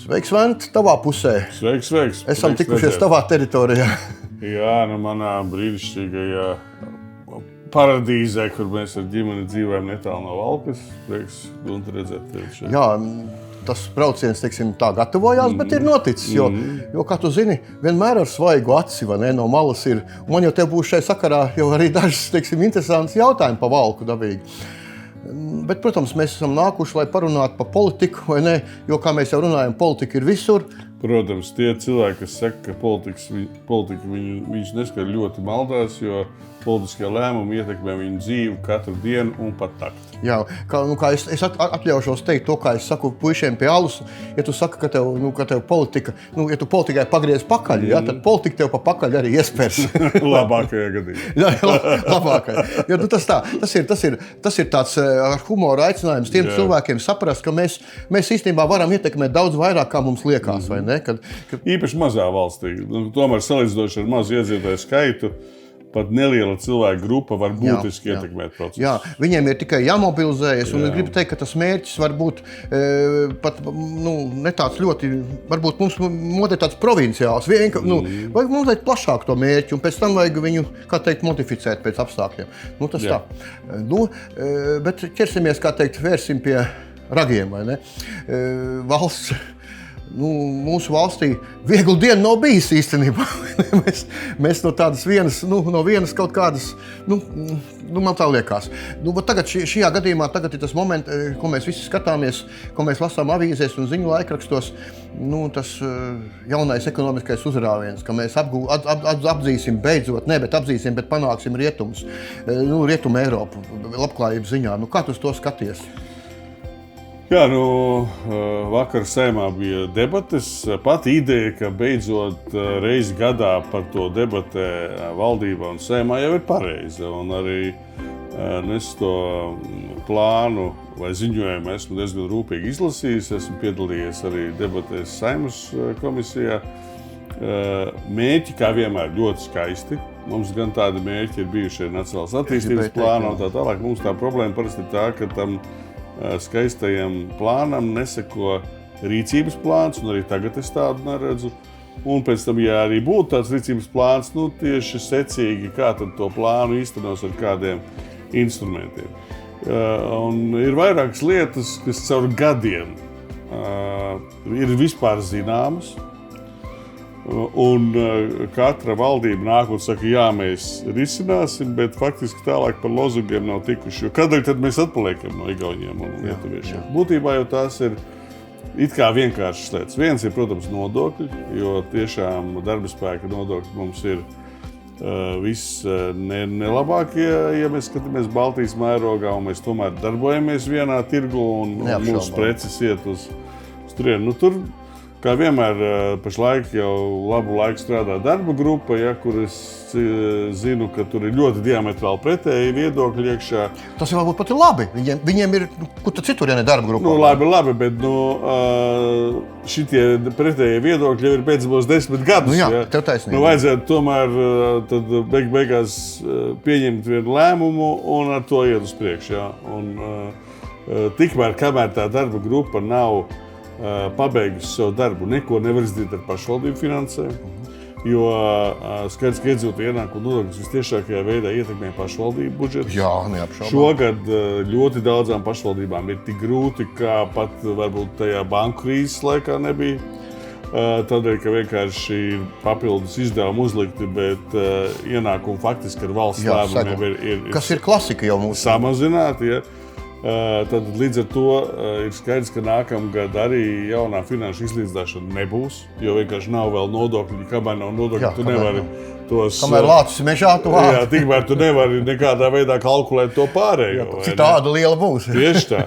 Sveiks, Vent, tavā pusē. Sveiks. Esam tikušies tavā teritorijā. Jā, manā brīnišķīgajā paradīzē, kur mēs ar ģimeni dzīvojam netālu no Valkas. Prieks, Gunter, redzēt tevi šeit. Jā, tas brauciens, teiksim, tā gatavojās, bet ir noticis. Jo, kā tu zini, vienmēr ar svaigu aci, vai ne, no malas ir. Un man jau tev būs šai sakarā jau arī dažas, teiksim, interesants jautājumi pa Valku dabīgi. Bet, protams, mēs esam nākuši, lai parunātu par politiku, vai ne? Jo, kā mēs jau runājam, politika ir visur. Protams, tie cilvēki, kas saka, ka politika viņus neskar ļoti maldās, jo politiskie lēmumi ietekmē viņu dzīvi katru dienu un pat taktu. Jā, kā es atļaušos teikt to, kā es saku puišiem pie alus, ja tu saki, ka tev politika, ja tu politikai pagriez pakaļ, jā, tad politika tev pa pakaļ arī iespērs. Labākajā gadījumā. Jā, labākajā. Jo, tas ir tāds ar humoru aicinājums tiem cilvēkiem saprast, ka mēs īstenībā varam ietekmēt daudz vairāk, kā mums liekas, vai ne? Īpaši mazā valstī. Tomēr salīdzinoši ar mazu iedzīvotāju skaitu, pat neliela cilvēku grupa var būtiski ietekmēt procesu. Jā, viņiem ir tikai jāmobilizējas, un es gribu teikt, ka tas mērķis var būt pat ne tāds ļoti, varbūt mums modē tāds provinciāls, vajag mazliet plašāk to mērķi, un pēc tam vajag viņu, kā teikt, modificēt pēc apstākļiem. Tas tā. Bet ķersimies, kā teikt, vērsim pie ragiem, vai ne? Valsts. Mūsu valstī viegli diena nav bijis īstenībā. Mēs no tādas vienas kaut kādas, man tā liekas. Tagad šajā gadījumā ir tas moments, ko mēs visi skatāmies, ko mēs lasām avīzēs un ziņu laikrakstos, tas jaunais ekonomiskais uzrāviens, ka mēs apdzīsim beidzot, bet panāksim rietumus, rietumu Eiropu, labklājības ziņā. Kā tu uz to skaties? Jā, vakar Saeimā bija debates. Pati ideja, ka beidzot reizi gadā par to debatē valdībā un Saeimā jau ir pareiza. Un arī es to plānu vai ziņojumu esmu diezgan rūpīgi izlasījis. Esmu piedalījies arī debatēs Saeimas komisijā. Mērķi, kā vienmēr, ļoti skaisti. Mums gan tādi mērķi ir bijuši nacionālās attīstības plāna un tā tālāk. Mums tā problēma parasti ir tā, ka tam skaistajam plānam neseko rīcības plāns, un arī tagad es tādu neredzu. Un pēc tam, ja arī būtu tāds rīcības plāns, tieši secīgi, kā tad to plānu īstenos ar kādiem instrumentiem. Un ir vairākas lietas, kas caur gadiem ir vispār zināmas. Un katra valdība nāk un saka, jā, mēs risināsim, bet faktiski tālāk par lozungiem nav tikuši. Jo kādēļ tad mēs atpaliekam no igauņiem un lietuviešiem? Būtībā jau tās ir it kā vienkāršas lietas. Viens ir, protams, nodokļi, jo tiešām darba spēka nodokļi mums ir viss nelabākie, ja mēs skatāmies Baltijas mērogā, un mēs tomēr darbojamies vienā tirgu un mūsu preces iet uz turieni. Tur, kā vienmēr, pašlaik jau labu laiku strādā darba grupa, kur es zinu, ka tur ir ļoti diametrāli pretēji viedokļi iekšā. Tas jau varbūt pat ir labi. Viņiem ir, kur tad citur, ja ne darba grupā? Labi, bet šitie pretējie viedokļi jau ir beidzamos 10 gadus. Tev taisnība. Vajadzētu tomēr tad beigās pieņemt vienu lēmumu un ar to iet uz priekšu. Un tikmēr, kamēr tā darba grupa nav pabeigusi savu darbu, neko nevar izdarīt ar pašvaldību finansējumu, jo skaidrs, ka iedzīvotāju ienākumu nodoklis vistiešākajā veidā ietekmē pašvaldību budžetu. Jā, neapšaubām. Šogad ļoti daudzām pašvaldībām ir tik grūti, kā pat varbūt tajā banku krīzes laikā nebija. Tādēļ, ka vienkārši ir papildus izdevumi uzlikti, bet ienākumi faktiski ar valsts lēmumiem ir kas ir klasika jau mūsu samazināti. Tad līdz ar to ir skaidrs, ka nākamgad arī jaunā finanšu izlīdzināšana nebūs, jo vienkārši nav vēl nodokļi, kamēr nav nodokļi, tu nevari tos... Kamēr lācis mežā, tu vāc. Jā, tikmēr tu nevari nekādā veidā kalkulēt to pārējo. Citāda liela būs. Tieši tā.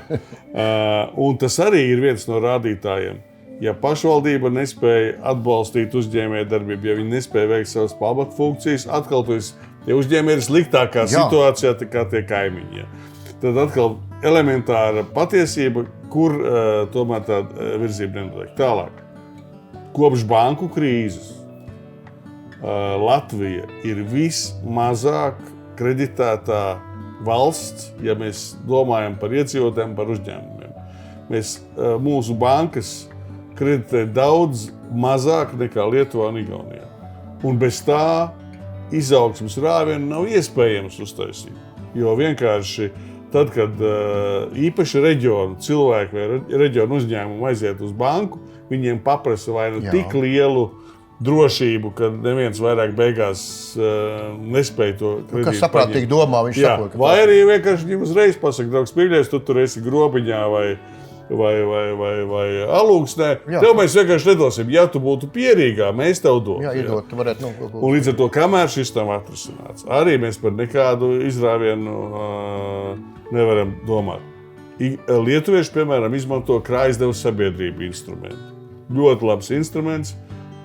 Un tas arī ir viens no rādītājiem. Ja pašvaldība nespēja atbalstīt uzņēmējdarbību, ja viņi nespēja veikt savas pamatfunkcijas, atkal tie uzņēmēji ir sliktākā situācijā kā tie kaimiņi. Tad atkal elementāra patiesība, kur tomēr tā virzība nenotiek. Tālāk. Kopš banku krīzes Latvija ir vismazāk kreditētā valsts, ja mēs domājam par iedzīvotājiem, par uzņēmumiem. Mūsu bankas kreditē daudz mazāk nekā Lietuvā un Igaunijā. Un bez tā izaugsmes rāvienu nav iespējams uztaisīt. Jo vienkārši tad, kad īpaši reģionu cilvēki vai reģionu uzņēmumu aiziet uz banku, viņiem paprasa vai nu tik lielu drošību, ka neviens vairāk beigās nespēja to kredītu. Kas saprātīgi domā, viņš saprot. Vai arī vienkārši viņam uzreiz pasaka, draugs pīļies, tu tur esi grobiņā vai alūksnē. Tev mēs vienkārši nedosim. Ja tu būtu pierīgā, mēs tev dod. Jā, iedot, tu varētu, Un līdz ar to, kamēr šis tam atrisināts, arī mēs par nekādu izrāvienu nevaram domāt. Lietuvieši, piemēram, izmanto krājasdevu sabiedrību instrumentu. Ļoti labs instruments,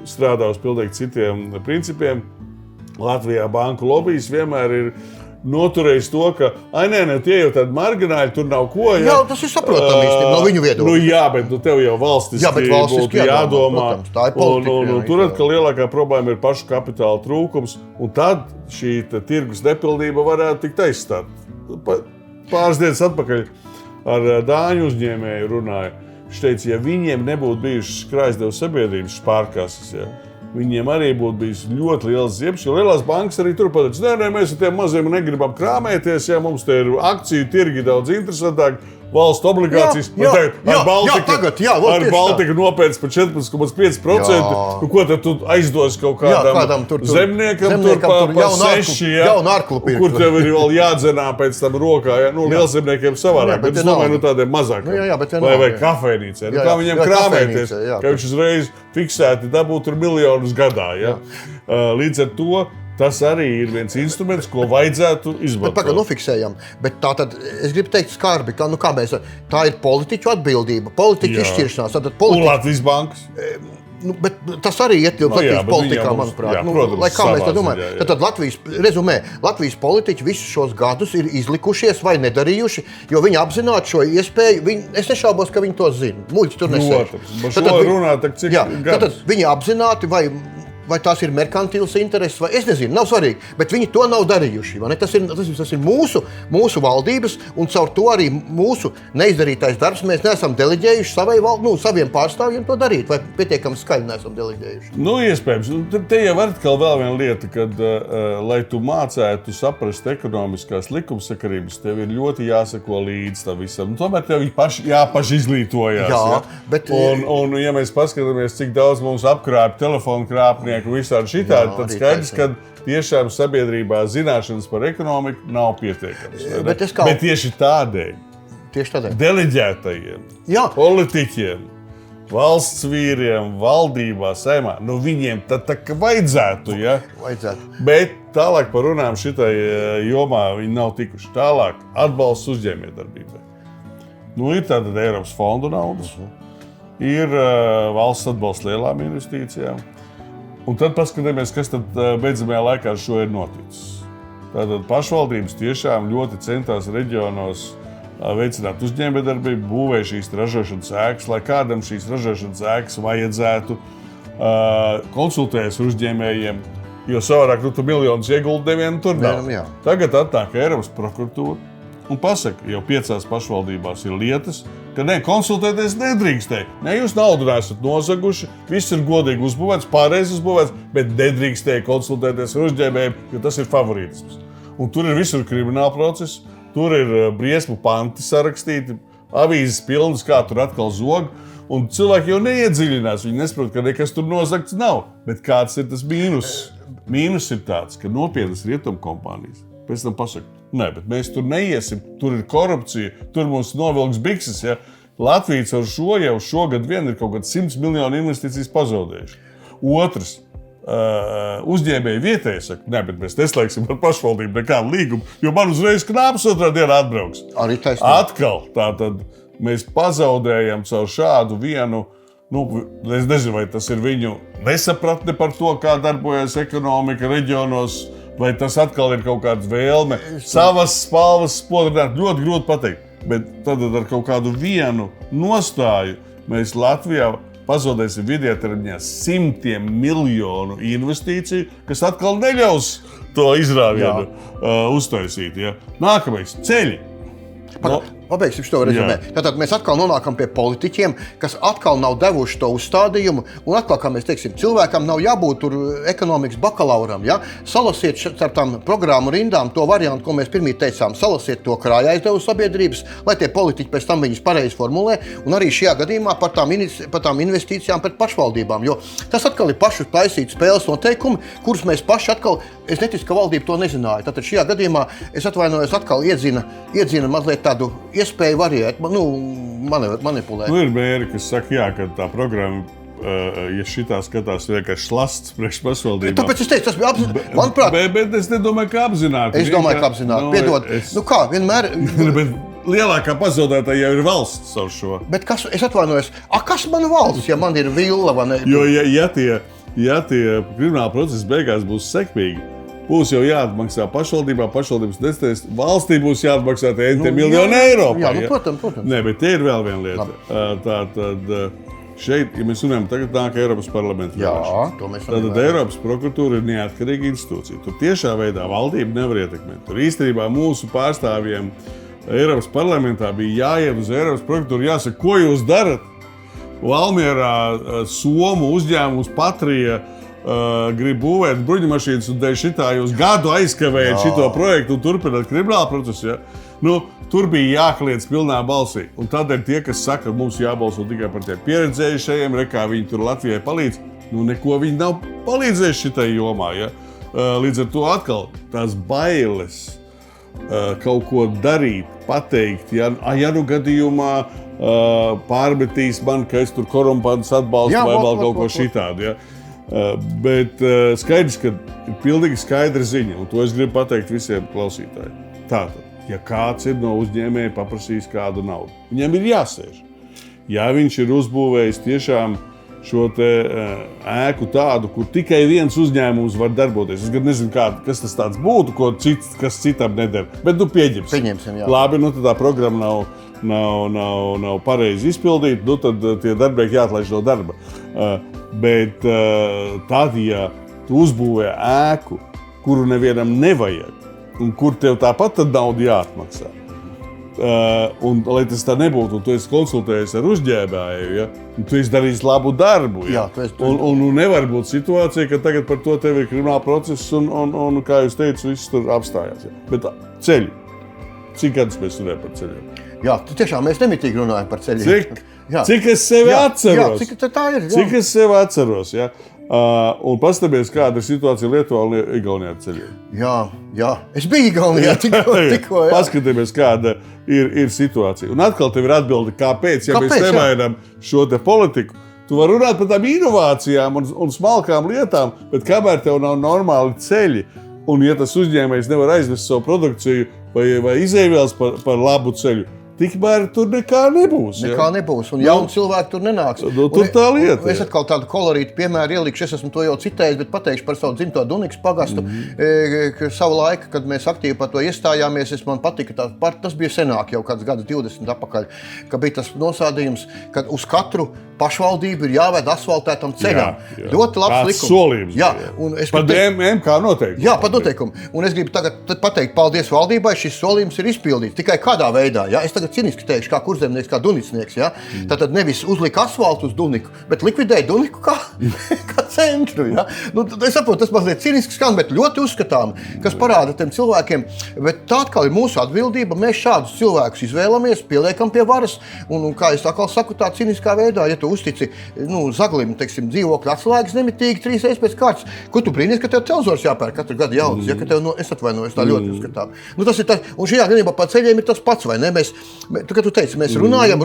strādā uz pilnīgi citiem principiem. Latvijā banku lobijs vienmēr ir noturējis to, ka tie jau tādi margināļi, tur nav ko. Jā, tas ir saprotami no viņu viedokļa. Jā, bet tev jau valstiski būtu jādomā. Protams, tā ir politika. Tur atkal lielākā problēma ir pašu kapitāla trūkums, un tad šī tirgus nepildība varētu tikt aizstāta. Pāris dienas atpakaļ ar dāņu uzņēmēju runāju. Viņš teica, ja viņiem nebūtu bijušas krājasdevu sabiedrības pārkases, viņiem arī būtu bijis ļoti liels ziepes, jo lielās bankas arī tur pateica, mēs ar tiem maziem negribam krāmēties, mums te ir akciju tirgi daudz interesantāk, valsts obligācijas. Ar Baltiku nopēc par 14,5%. Ko tad tu aizdos kaut kādam zemniekam tur pa 6, kur tev ir vēl jādzenā pēc tam rokā. Lielzemniekiem savādāk, bet es domāju, tādiem mazākiem. Vai kafejnīcē. Kā viņiem krāmēties, ka viņš uzreiz fiksēti dabūt tur miljonus gadā. Līdz ar to tas arī ir viens instruments, ko vajadzētu izmantot. Pagaid, nofiksējam. Bet tā tad, es gribu teikt skarbi, ka tā ir politiķu atbildība, politiķu izšķiršanās. Un Latvijas bankas. Bet tas arī ietilpst Latvijas politikā, manuprāt. Protams, lai kā mēs to domājam. Tad Latvijas politiķi visus šos gadus ir izlikušies vai nedarījuši, jo viņi apzināti šo iespēju. Es nešaubos, ka viņi to zina. Muļķi tur nesēž. Tad viņi apzināti vai tās ir merkantīlas intereses, vai es nezinu, nav svarīgi, bet viņi to nav darījuši. Tas ir mūsu valdības, un caur to arī mūsu neizdarītais darbs mēs neesam deleģējuši saviem pārstāvjiem to darīt, vai pietiekami skaļi neesam deleģējuši. Iespējams. Te jau atkal vēl viena lieta, kad, lai tu mācētu saprast ekonomiskās likumsakarības, tev ir ļoti jāseko līdz tam visam. Tomēr tev jāpaši izglītojās. Jā, bet... Un ja mēs paskatāmies, cik daudz mums apkrāp telefonu krāpnieku, visādi šitādi, tad skaidrs, ka tiešām sabiedrībā zināšanas par ekonomiku nav pietiekams. Bet tieši tādēļ deleģētajiem, politiķiem, valsts vīriem, valdībā, saimā, viņiem tad vajadzētu, Vajadzētu. Bet tālāk par runām šitai jomā viņi nav tikuši. Tālāk atbalsts uzņēmējdarbībai. Ir tātad Eiropas fondu naudas, ir valsts atbalsts lielām investīcijām. Un tad paskatāmies, kas tad beidzamajā laikā ar šo ir noticis. Tātad pašvaldības tiešām ļoti centās reģionos veicināt uzņēmējdarbību, būvēja šīs ražošanas ēkas, lai kādam šīs ražošanas ēkas vajadzētu, konsultējas ar uzņēmējiem, jo savādāk tu miljonus ieguldi nevienu tur nav. Tagad atnāk Eiropas prokuratūra un pasaka, jau 5 pašvaldībās ir lietas, ka konsultēties nedrīkstēja. Jūs naudu neesat nozaguši, viss ir godīgi uzbūvēts, pareizi uzbūvēts, bet nedrīkstēja konsultēties ar uzņēmējiem, jo tas ir favorītisms. Un tur ir visur krimināla procesi, tur ir briesmu panti sarakstīti, avīzes pilnas, kā tur atkal zog, un cilvēki jau neiedziļinās, viņi nesaprot, ka nekas tur nozagts nav. Bet kāds ir tas mīnus? Mīnus ir tāds, ka nopietnas rietumkompānijas pēc tam pasaka, bet mēs tur neiesim, tur ir korupcija, tur mums novilks bikses. Latvijas ar šo jau šogad vien ir kaut kāds 100 miljonu investīcijas pazaudējuši. Otrs, uzņēmēji vietēji saka, bet mēs neslēgsim ar pašvaldību nekādu līgumu, jo man uzreiz knāps otrā dienā atbrauks. Atkal, tātad mēs pazaudējam caur šādu vienu, es nezinu, vai tas ir viņu nesapratne par to, kā darbojas ekonomika reģionos, vai tas atkal ir kaut kāda vēlme savas spalvas spodrināt, ļoti grūti pateikt. Bet tad ar kaut kādu vienu nostāju mēs Latvijā pazaudēsim vidējā termiņā 100 miljonu investīciju, kas atkal neļaus to izrāvienu uztaisīt. Nākamais – ceļi. Pabeigsim šo rezumē. Tātad mēs atkal nonākam pie politiķiem, kas atkal nav devuši to uzstādījumu, un atkal, kā mēs teiksim, cilvēkam nav jābūt tur ekonomikas bakalauram, ja? Salasiet starp tām programmu rindām to variantu, ko mēs pirmīt teicām, salasiet to krājā aizdevu sabiedrības, lai tie politiķi pēc tam viņus pareizi formulē, un arī šajā gadījumā par tām investīcijām pret pašvaldībām, jo tas atkal ir pašu taisīt spēles noteikumi, kurus mēs paši atkal, es neticu, ka valdība to nezināja. Tātad šajā gadījumā, es atvainojos, atkal iedzina mazliet tādu iespēju variēt, manipulēt. Ir mēri, kas saka, jā, ka tā programma, ja šitā skatās vienkārši slasts priekš pašvaldībām. Tāpēc es teicu, tas bija apzināti. Manuprāt, bet es nedomāju, ka apzināti. Es domāju, ka apzināti. Piedod, kā, vienmēr... Bet lielākā pazaudētāja jau ir valsts savu šo. Bet kas, es atvainojos, kas man valsts, ja man ir villa, vai ne? Jo, ja tie krimināla procesi beigās būs sekmīgi, būs jau jāatmaksā pašvaldībā, pašvaldības nestēs, valstī būs jāatmaksā miljoni eiro. Jā, protams. Nē, bet te ir vēl viena lieta. Tātad šeit, ja mēs runājam, tagad nāk Eiropas parlamenta vēlēšanas. To mēs Tātad Eiropas prokuratūra ir neatkarīga institūcija. Tur tiešā veidā valdība nevar ietekmēt. Tur īstenībā mūsu pārstāvjiem Eiropas parlamentā bija jāiet uz Eiropas prokuratūru, jāsaka, ko jūs darat? Valmierā Somu uzņēmums Patrija grib būvēt bruņumašīnas, un dēļ šitā jūs gadu aizkavējat šito projektu un turpināt kriminālu procesu. Ja? Tur bija jākliedz pilnā balsī. Un tādēļ tie, kas saka, ka mums jābalso tikai par tiem pieredzējušajiem, kā viņi tur Latvijai palīdz, neko viņi nav palīdzējuši šitai jomā. Ja? Līdz ar to atkal tās bailes kaut ko darīt, pateikt, ja gadījumā pārmetīs man, ka es tur korumpantus atbalstu vai vēl kaut ko šitādu. Ja? Bet skaidrs, ka ir pilnīgi skaidra ziņa, un to es gribu pateikt visiem klausītājiem. Tātad, ja kāds ir no uzņēmēja paprasījis kādu naudu, viņam ir jāsēž. Ja viņš ir uzbūvējis tiešām šo te ēku tādu, kur tikai viens uzņēmums var darboties. Es gan nezinu, kas tas tāds būtu, kas citam nedara. Bet pieņemsim. Jā. Labi, tad tā programma nav pareizi izpildīta, tad tie darbinieki jāatlaiž no darba. Bet tad, ja tu uzbūvē ēku, kuru nevienam nevajag, un kur tev tāpat tad naudu jāatmaksā, un lai tas tā nebūtu, un tu esi konsultējies ar uzņēmēju, ja, un tu esi darījis labu darbu, ja, un nevar būt situācija, ka tagad par to tev ir krimināla process, un kā jūs teicu, viss tur apstājās. Ja. Bet ceļi. Cik gadus mēs runājam par ceļiem? Jā, tiešām mēs nemitīgi runājam par ceļiem. Cik es sevi atceros? Cik tā ir? Cik es sevi atceros, ja? Un pastabies, kāda ir situācija Lietuvā un Igaunijā ar ceļiem. Jā. Es biju Igaunijā tikko. Paskatāmies, kāda ir situācija. Un atkal tev ir atbilde, kāpēc, ja mēs nevainam šo te politiku. Tu vari runāt par tām inovācijām un smalkām lietām, bet kamēr tev nav normāli ceļi, un ja tas uzņēmējs nevar aizvest savu produkciju vai izēvielas par labu ceļu, tikmēr tur nekā nebūs. Nekā nebūs, un jauni cilvēki tur nenāks. Tur tā lieta. Es atkal tādu kolorītu piemēru ielikšu, es esmu to jau citējis, bet pateikšu par savu dzimto Dunikas pagastu. Savu laiku, kad mēs aktīvi par to iestājāmies, man patika, tas bija senāk jau kāds gadu 20 atpakaļ, ka bija tas nosādījums, ka uz katru pašvaldību ir jāved asfaltētam ceļam. Ļoti labs likums. Solījums. Jā, par MK noteikumu. Jā, par noteikumu. Un es gribu tagad pateikt paldies valdībai, šis solījums ir izpildīts. Tikai kādā veidā, ja? Es tagad ciniski teikšu, kā kurzemnieks, kā dunicnieks, ja? Tātad nevis uzlika asfaltu uz Duniku, bet likvidēja Duniku kā centru, ja? Es saprotu, tas mazliet ciniski skan, bet ļoti uzskatām, kas parāda tiem cilvēkiem, bet tā atkal ir mūsu atbildība, mēs šādus cilvēkus izvēlamies, pieliekam pie varas, un kā es atkal saku tā ciniskā veidā, ja tu uztici Zaglim, teiksim, dzīvokļu atslēgas nemitīgi 3 reizes pēc kārtas. Ko tu brīnies, ka tev telzors jāpērk katru gadu jauns, ja, ka tev, es atvainojos, tā ļoti uzskatām. Tas ir tā, un šajā gadījumā par ceļiem ir tas pats, vai ne? Kad tu teici, mēs runājam,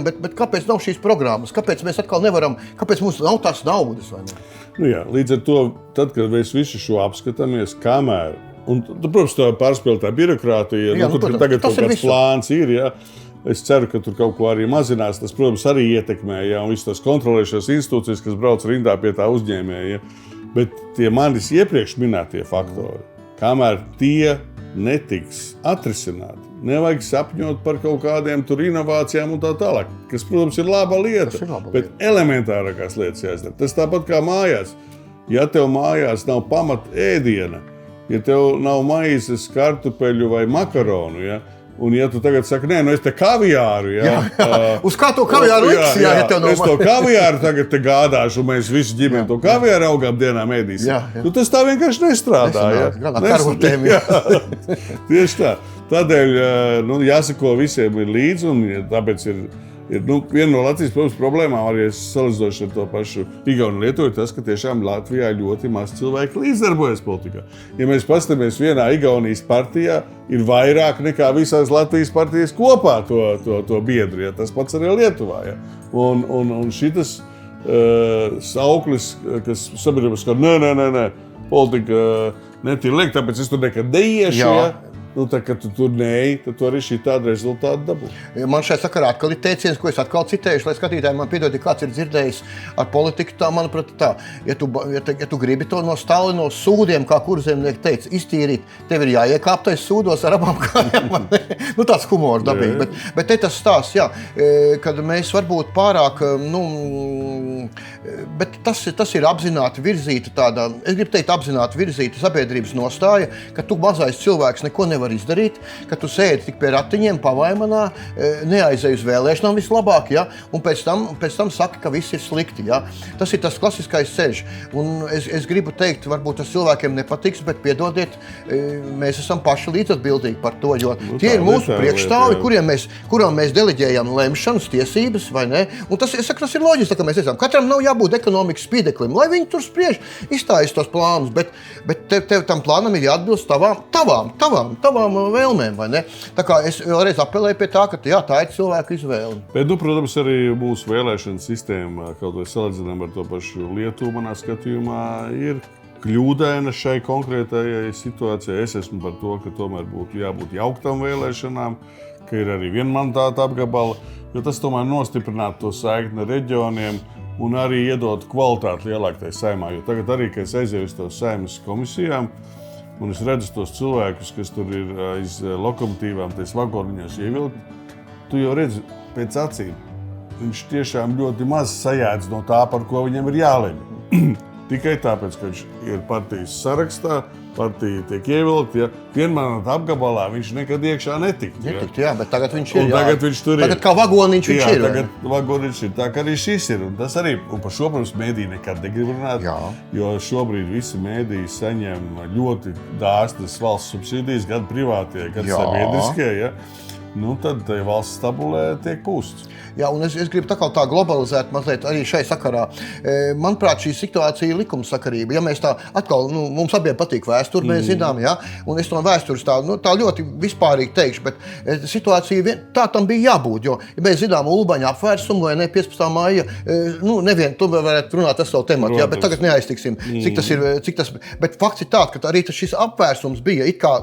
bet kāpēc nav šīs programmas? Kāpēc mēs atkal nevaram, kāpēc mums nav tās naudas, vai ne? Jā, līdz ar to, tad, kad mēs visu šo apskatāmies, kamēr, un, protams, tā pārspēlētā birokrātija, tur tagad kaut kāds plāns ir, ja. Es ceru, ka tur kaut ko arī mazinās. Tas, protams, arī ietekmē, ja, un visas tās kontrolējušās institūcijas, kas brauc rindā pie tā uzņēmēja. Ja. Bet tie manis iepriekš minētie faktori, kamēr tie netiks atrisināti, nevajag sapņot par kaut kādiem tur inovācijām un tā tālāk, kas, protams, ir laba lieta, bet elementārākās lietas jāizdara. Tas tāpat kā mājās. Ja tev mājās nav pamat ēdiena, ja tev nav maizes, kartupeļu vai makaronu, ja, Un, ja tu tagad saki, nē, nu es te kaviāru, Uz kā to kaviāru liks, ja tev nav es to kaviāru tagad te gādāšu, un mēs visi ģimeni to kaviāru augām dienā mēdīsim. Nu, tas tā vienkārši nestrādā. Gan ar karotēm. Tieši tā. Tādēļ jāsako visiem ir līdzi, un tāpēc ir viena no Latvijas problēmām, arī salīdzinoši ar to pašu Igaunu Lietuvu, tas, ka tiešām Latvijā ļoti maz cilvēki līdzdarbojas politikā. Ja mēs paskatāmies vienā Igaunijas partijā, ir vairāk nekā visās Latvijas partijas kopā to biedru. Ja? Tas pats arī Lietuvā. Ja? Un šitas sauklis, kas sabiedrības, ka nē, politika netīliek, tāpēc es tur nekad neiešu. Ja? Nu, tā, kad tu tur neej, tad tu arī šī tāda rezultāta dabū. Man šai sakarā atkal ir teiciens, ko es atkal citējuši, lai skatītāji man piedod, ja kāds ir dzirdējis ar politiku, tā, manuprāt, tā. Ja tu gribi to no stāli, no sūdiem, kā kurzemnieki teica, iztīrīt, tev ir jāiekāptais sūdos ar abām kājām. Nu, tāds humors dabīgi. Bet te tas stāsts, kad mēs varbūt pārāk, bet tas ir apzināti virzīta tāda, es gribu teikt, apzināti virzīta sabiedrības nostāja, ka tu mazais cilvēks neko nevar izdarīt, ka tu sēdi tik pie ratiņiem, pavaimanā, neaizēj uz vēlēšanām vislabāk, ja? Un pēc tam saka, ka viss ir slikti. Ja? Tas ir tas klasiskais ceļš. Un es gribu teikt, varbūt tas cilvēkiem nepatiks, bet piedodiet, mēs esam paši līdzatbildīgi par to, jo tie ir mūsu priekšstāvi, kurām mēs deleģējam lemšanas tiesības, vai ne? Un tas ir loģiski, ka mēs esam. Katram nav jābūt ekonomikas spīdeklim, lai viņi tur spriež, izstājas tos plānus, bet tev tam plānam ir jāatbilst tavām vēlmēm, vai ne? Tā kā es vēlreiz apelēju pie tā, ka tā ir cilvēku izvēle. Bet, protams, arī mūsu vēlēšana sistēma, kaut vai salīdzinām ar to pašu Lietuvu, manā skatījumā, ir kļūdaina šai konkrētajai situācijai. Es esmu par to, ka tomēr būtu jābūt jauktām vēlēšanām, ka ir arī vienmandāta apgabala, jo tas tomēr nostiprinātu to saikni ar reģioniem un arī iedot kvalitāti lielākai saimā. Jo tagad arī, kad es aizēju uz to saimas komisijām, un es redzu tos cilvēkus, kas tur ir aiz lokomotīvām, tais vagoniņos ievilkt, tu jau redzi pēc acīm. Viņš tiešām ļoti maz sajēdz no tā, par ko viņam ir jālemj. Tikai tāpēc, ka viņš ir partijas sarakstā, partija tiek ievilkt, ja vienmandāta apgabalā viņš nekad iekšā netika. Jā, bet tagad viņš ir. Tagad viņš tur ir. Tagad kā vagoniņš viņš ir. Tagad vagoniņš ir. Tā kā arī šis ir. Un tas arī, un par šo, protams, mēdī nekad negrib runāt, jo šobrīd visi mēdī saņem ļoti dāsnas valsts subsīdijas, gan privātie, gan sabiedriskie. Ja? Nu, tad valsts tabulē tiek pūsts. Jā, un es gribu tā globalizēt mazliet arī šai sakarā. Manuprāt, šī situācija ir likumsakarība. Ja mēs tā atkal, mums abiem patīk vēsture, mēs zinām, ja? Un es to vēstures tā ļoti vispārīgi teikšu, bet situācija tā tam bija jābūt, jo, ja mēs zinām Ulbaņa apvērsumu, vai ne, 15. maija, nevien, tu varētu runāt ar savu tematu, ja? Bet tagad neaiztiksim, cik tas, bet fakts ir tāds, ka arī šis apvērsums bija it kā,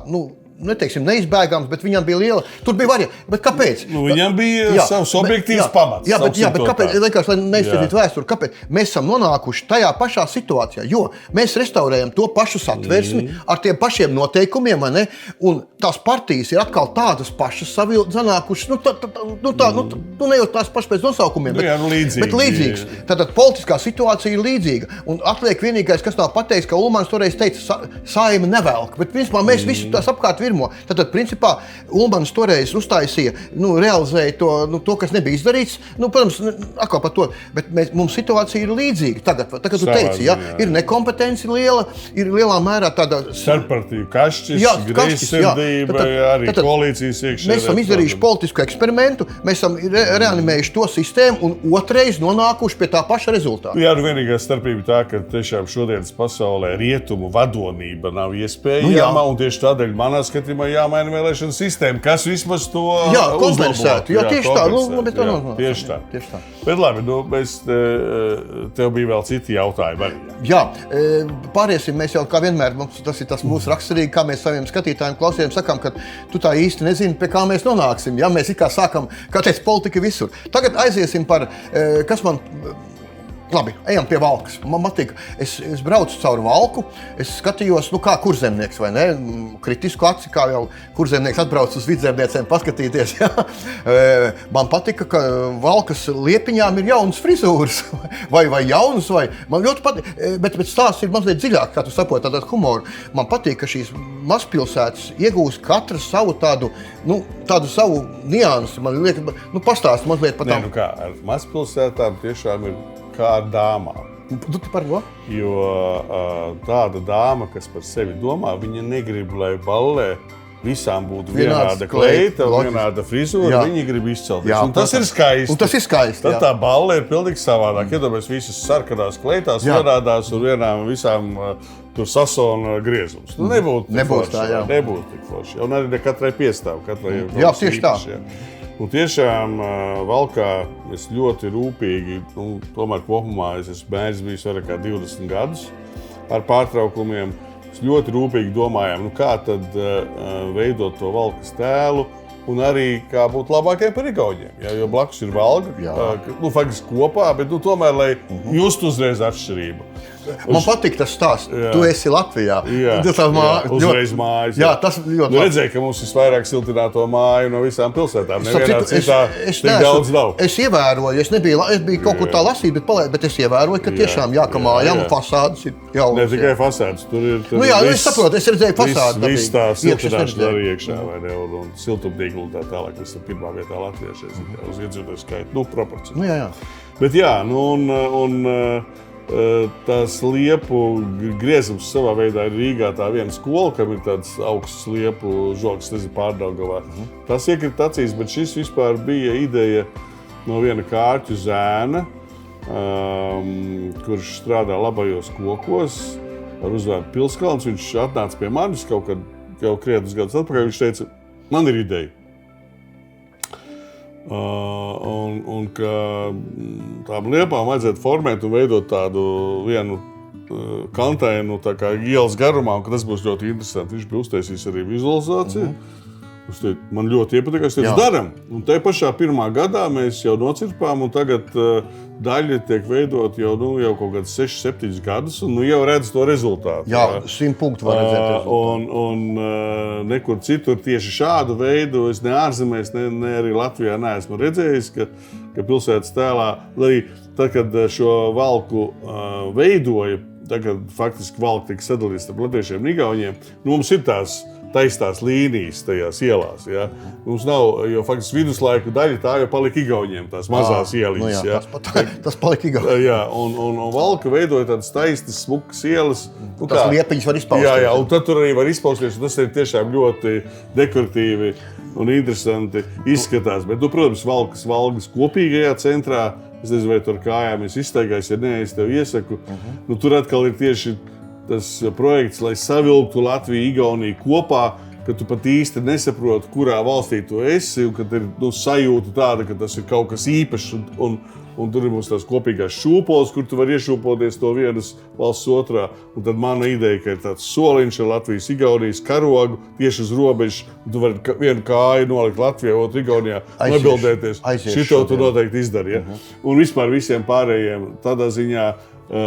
neteiksim neizbēgams, bet viņam bija liela. Tur bija varianti. Bet kāpēc? Viņam bija savs objektīvs pamats. Jā, bet kāpēc? Vienkārši, lai neizpētītu vēsturi, kāpēc? Mēs esam nonākuši tajā pašā situācijā, jo mēs restaurējam to pašu satversmi ar tiem pašiem noteikumiem, vai ne? Un tās partijas ir atkal tādas pašas sanākušas, ne jau tās pašas pēc nosaukumiem, bet līdzīgas. Tātad politiskā situācija ir līdzīga. Un atliek vienīgais, kas nav pateicis, ka Ulmans toreiz teica, saima nevelk. Bet principā mēs visu tās apkārt virmo. Tātad, principā, Ulmans toreiz uztaisīja, realizēja to, kas nebija izdarīts. Protams, atkal par to, bet mums situācija ir līdzīga. Tagad tu teici, ir nekompetenci liela, ir lielā mērā tāda... Starppartiju kašķis, greizsirdība, arī koalīcijas iekšē. Mēs esam izdarījuši politisku eksperimentu, mēs esam reanimējuši to sistēmu un otrais nonākuši pie tā paša rezultāta. Jā, vienīgā starpība tā, ka tiešām šodienas pasaulē rietumu vadonība nav iespējama, un tieši tādēļ manā skatījumā jāmaina vēlēšana sistēma, kas vismaz to kompensētu. Jā, tieši tā. Tieši tā. Bet labi, tev bija vēl citi jautājumi. Jā, pāriesim, mēs jau kā vienmēr, tas ir tas mūsu raksturīgi, kā mēs saviem skatītājiem, klausījiem sakām, ka tu tā īsti nezini, pie kā mēs nonāksim. Ja? Mēs it kā sākam, kā teica, politika visur. Tagad aiziesim par, kas man Labi, ejam pie Valkas. Man patīk, es braucu cauri Valku, es skatījos, kā kurzemnieks, vai ne? Kritisku aci, kā jau kurzemnieks atbrauc uz vidzemniecēm paskatīties. Ja? Man patika, ka Valkas liepiņām ir jaunas frizūras, vai jaunas, vai... Man ļoti patīk, bet stāsts ir mazliet dziļāk, kā tu saproti, tādu humoru. Man patīk, ka šīs mazpilsētas iegūst katru savu tādu savu niansi. Man liekas, pastāst mazliet par tām. Kā, ar mazpilsētām tiešām ir kā ar dāmām. Tu par ko? Jo tāda dāma, kas par sevi domā, viņa negrib, lai ballē visām būtu vienāda kleita un vienāda frizūra, viņi grib izcelties. Un tas ir skaisti. Un tas ir skaisti, Tad tā balle ir pilnīgi savādāk. Iedomājies visas sarkanās kleitās, vienādās un visām tur sasona griezums. Nebūtu tik forši. Un arī ne katrai piestāv, katrai ir kaut kas īpašs. Un tiešām Valkā es ļoti rūpīgi, tomēr kopumā es esmu mērķis bijis vairāk kā 20 gadus ar pārtraukumiem. Mēs ļoti rūpīgi domājām, kā tad veidot to Valkas tēlu un arī kā būt labākiem par Igauniem. Jo blakus ir Valga, faktiski kopā, bet tomēr, lai justu uzreiz atšķirību. Man patīk tas stāsts. Tu esi Latvijā. Uzreiz mājas. Jā, tas ļoti redzēju, ka mums visvairāk siltināto māju no visām pilsētām. Nevienā citā tik daudz nav. Es ievēroju, es biju kaut kur tā lasīt, bet es ievēroju, ka tiešām ka mājām fasādes ir jaunas. Ne tikai fasādes, tur ir es saprotu, es redzēju fasādes. Viss tā siltināšana arī iekšā, vai ne, un siltumtīklu tā tālāk, kas ir pirmā vietā latviešies, uz iedzīvotāju skaitu, proporcionāli. Bet tās liepu griezums savā veidā ir Rīgā tā viena skola, kam ir tāds augsts liepu žogs, Pārdaugavā. Tas iekrīt acīs, bet šis vispār bija ideja no viena Kārķu zēna, kurš strādā labajos kokos ar uzvārdu Pilskalns. Viņš atnāca pie manis kaut krietnus gadus atpakaļ, viņš teica, man ir ideja. Un ka tām liepām vajadzētu formēt un veidot tādu vienu kantainu tā kā ielas garumā, un ka tas būs ļoti interesanti. Viņš bija uztaisījis arī vizualizāciju. Man ļoti iepatika, es teicu, daram. Un te pašā pirmā gadā mēs jau nocirpām, un tagad daļa tiek veidot jau kaut kāds 6-7 gadus, un jau redz to rezultātu. Jā, 100 punktu var redzēt. Un nekur citur tieši šādu veidu es ne ārzemēs, ne arī Latvijā neesmu redzējis, ka pilsētas tēlā, arī tad, kad šo Valku veidoja, tagad faktiski Valka tika sadalīts starp latviešiem un igauņiem, mums ir tās taistās līnijas tajās ielās. Ja? Mums nav, jo faktiski viduslaiku daļa tā jau palika igauņiem, tās mazās ieliņas. Tas palika igauņiem. Jā, un Valka veidoja tādas taistas, smukas ielas. Tas liepiņas var izpausties. Jā, un tad tur arī var izpausties, un tas ir tiešām ļoti dekoratīvi un interesanti izskatās. Bet, protams, Valgas kopīgajā centrā, es nezinu, vai tur kājām es izstaigāju, ja nē, es tev iesaku. Tur atkal ir tieši tas projekts, lai savilktu Latviju, Igauniju kopā, ka tu pat īsti nesaproti, kurā valstī tu esi, un kad ir sajūta tāda, ka tas ir kaut kas īpašs, un tur ir mums tās kopīgās šūpoles, kur tu vari iešūpoties to vienas valsts otrā. Un tad mana ideja, ka ir tāds soliņš ar Latvijas, Igaunijas karogu tieši uz robežas, un tu vari vienu kāju nolikt Latvijā, otru Igaunijā, nobildēties. Šito tu noteikti izdari. Ja? Un vispār visiem pārējiem tādā ziņā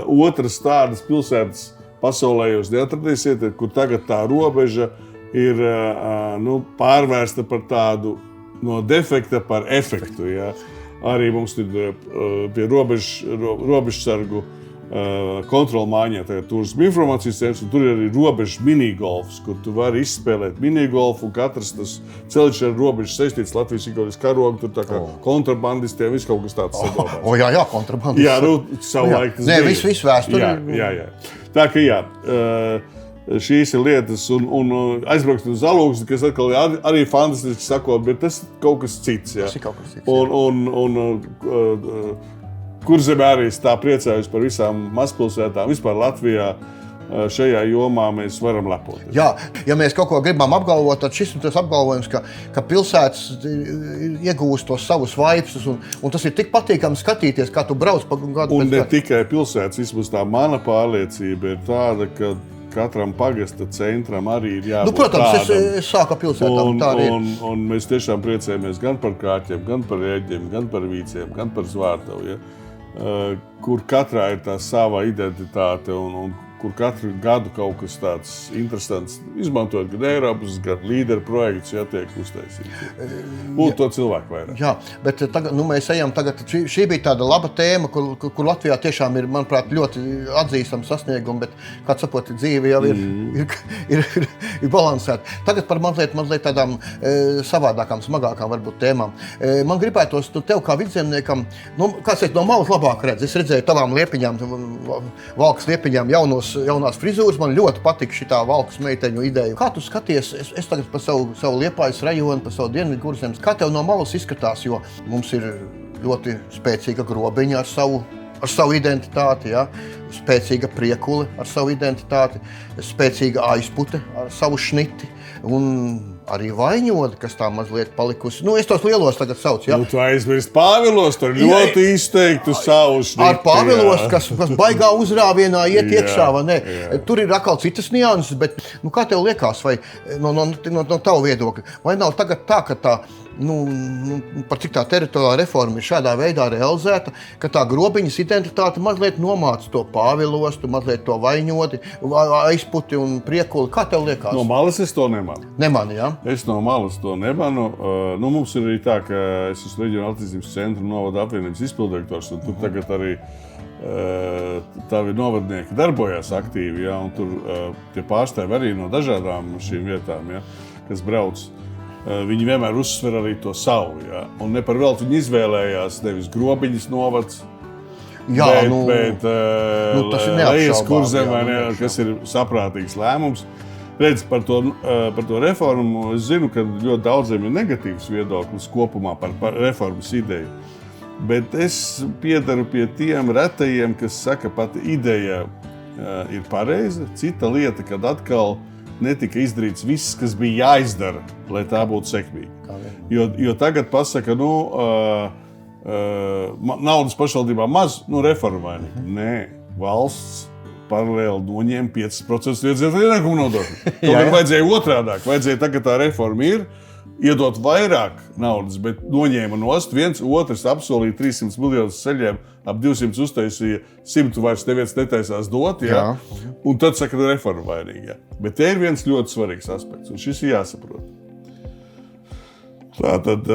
otras tādas pilsētas pasaulē jūs neatradīsiet, kur tagad tā robeža ir pārvērsta par tādu no defekta par efektu. Ja? Arī mums ir pie robežsargu kontrolmāņā turisma informācijas centrs, un tur ir arī robežas minigolfs, kur tu vari izspēlēt minigolfu, un katrs tas ceļš ar robežu saistīts Latvijas Igaunijas karogu, tur tā kā kontrabandistiem, viss kaut kas tāds saglabās. Jā, kontrabandisti. Jā, savulaik tas bija. Nē, viss vēsturi. Jā. Tā ka šīs ir lietas, un aizbraukt uz Alūksni, kas atkal arī fantastiski sakot, bet tas ir kaut kas cits. Jā. Tas ir kaut kas cits, Kurzemē arī tā priecājos par visām mazpilsētām, vispār Latvijā. Šajā jomā mēs varam lepoties. Jā, ja mēs kaut ko gribam apgalvot, tad šis ir tas apgalvojums, ka pilsētas iegūst tos savus vaipsus, un tas ir tik patīkami skatīties, kā tu brauc pa gadu. Un ne tikai pilsētas, vismaz tā mana pārliecība ir tāda, ka katram pagasta centram arī ir jābūt protams, tādam. Es sāku ar pilsētām, tā arī ir. Un mēs tiešām priecājamies gan par Kārķiem, gan par Ēģiem, gan par Vīciem, gan par Zvārtavu. Ja? kur katrā ir tā sava identitāte un kur katru gadu kaut kas tāds interesants, izmantojot gan Eiropas, gan līderu projektus, tiek uztaisīts. Būtu to cilvēku vairāk. Jā, bet tagad, mēs ejam tagad, šī bija tāda laba tēma, kur Latvijā tiešām ir, manuprāt, ļoti atzīstama sasnieguma, bet, kā saprot, dzīve jau ir balansēta. Tagad par mazliet tādām savādākām, smagākām varbūt tēmām. Man gribētos tev kā vidzemniekam, kāds no malas labāk redz. Es redzēju tavām liepiņām, valkas liepiņām jaunās frizūras, man ļoti patika šitā valkas meiteņu ideja. Kā tu skaties, es tagad par savu Liepājas rajonu, par savu Dienvidu Kurzemes, kā tev no malas izskatās, jo mums ir ļoti spēcīga grobiņa ar savu identitāti, ja? Spēcīga priekule ar savu identitāti, spēcīga aizpute ar savu šniti un arī Vaiņodi, kas tā mazliet palikusi. Es tos lielos tagad saucu, ja? Tu aizmirst Pāvilos, tur ļoti izteiktu savu šniti. Ar Pāvilos, kas baigā uzrāvienā iet iekšā, vai ne? Tur ir atkal citas nianses, bet kā tev liekas, vai no tavu viedokļa, vai nav tagad tā, ka tā, par cik tā teritoriālā reforma ir šādā veidā realizēta, ka tā grobiņas identitāte mazliet nomāca to Pāvilostu, mazliet to Vaiņodi, aizputi un priekuli. Kā tev liekas? No malas es to nemanu. Nemani, jā? Es no malas to nemanu. Mums ir arī tā, ka es esmu Reģionāla attīstības centra novada apvienības izpildirektors, un tur tagad arī tavi novadnieki darbojās aktīvi, ja, un tur tie pārstāvi arī no dažādām šīm vietām, ja, kas brauc. Viņi vienmēr uzsver arī to savu, ja, un ne par velti viņi izvēlējās nevis Grobiņas novads, bet Lejas Kurzeme, kas ir saprātīgs lēmums. Redz, par to reformu es zinu, ka ļoti daudziem ir negatīvs viedoklis kopumā par reformas ideju. Bet es piedaru pie tiem retajiem, kas saka, pati ideja ir pareiza. Cita lieta, kad atkal netika izdarīts viss, kas bija jāizdara, lai tā būtu sekmīga. Jo tagad pasaka, naudas pašvaldībā maz, reformai. Nē, valsts paralēli noņēma 5% iedzīvotāju ienākumu nodokli. Tomēr vajadzēja otrādāk. Vajadzēja tagad tā reforma ir, iedot vairāk naudas, bet noņēma nost. Otrs apsolīja 300 miljonus ceļiem, ap 200 uztaisīja, 100 vairs neviens netaisās dot. Ja? Un tad saka, ka reforma vainīga. Bet te ir viens ļoti svarīgs aspekts, un šis ir jāsaprot. Tātad,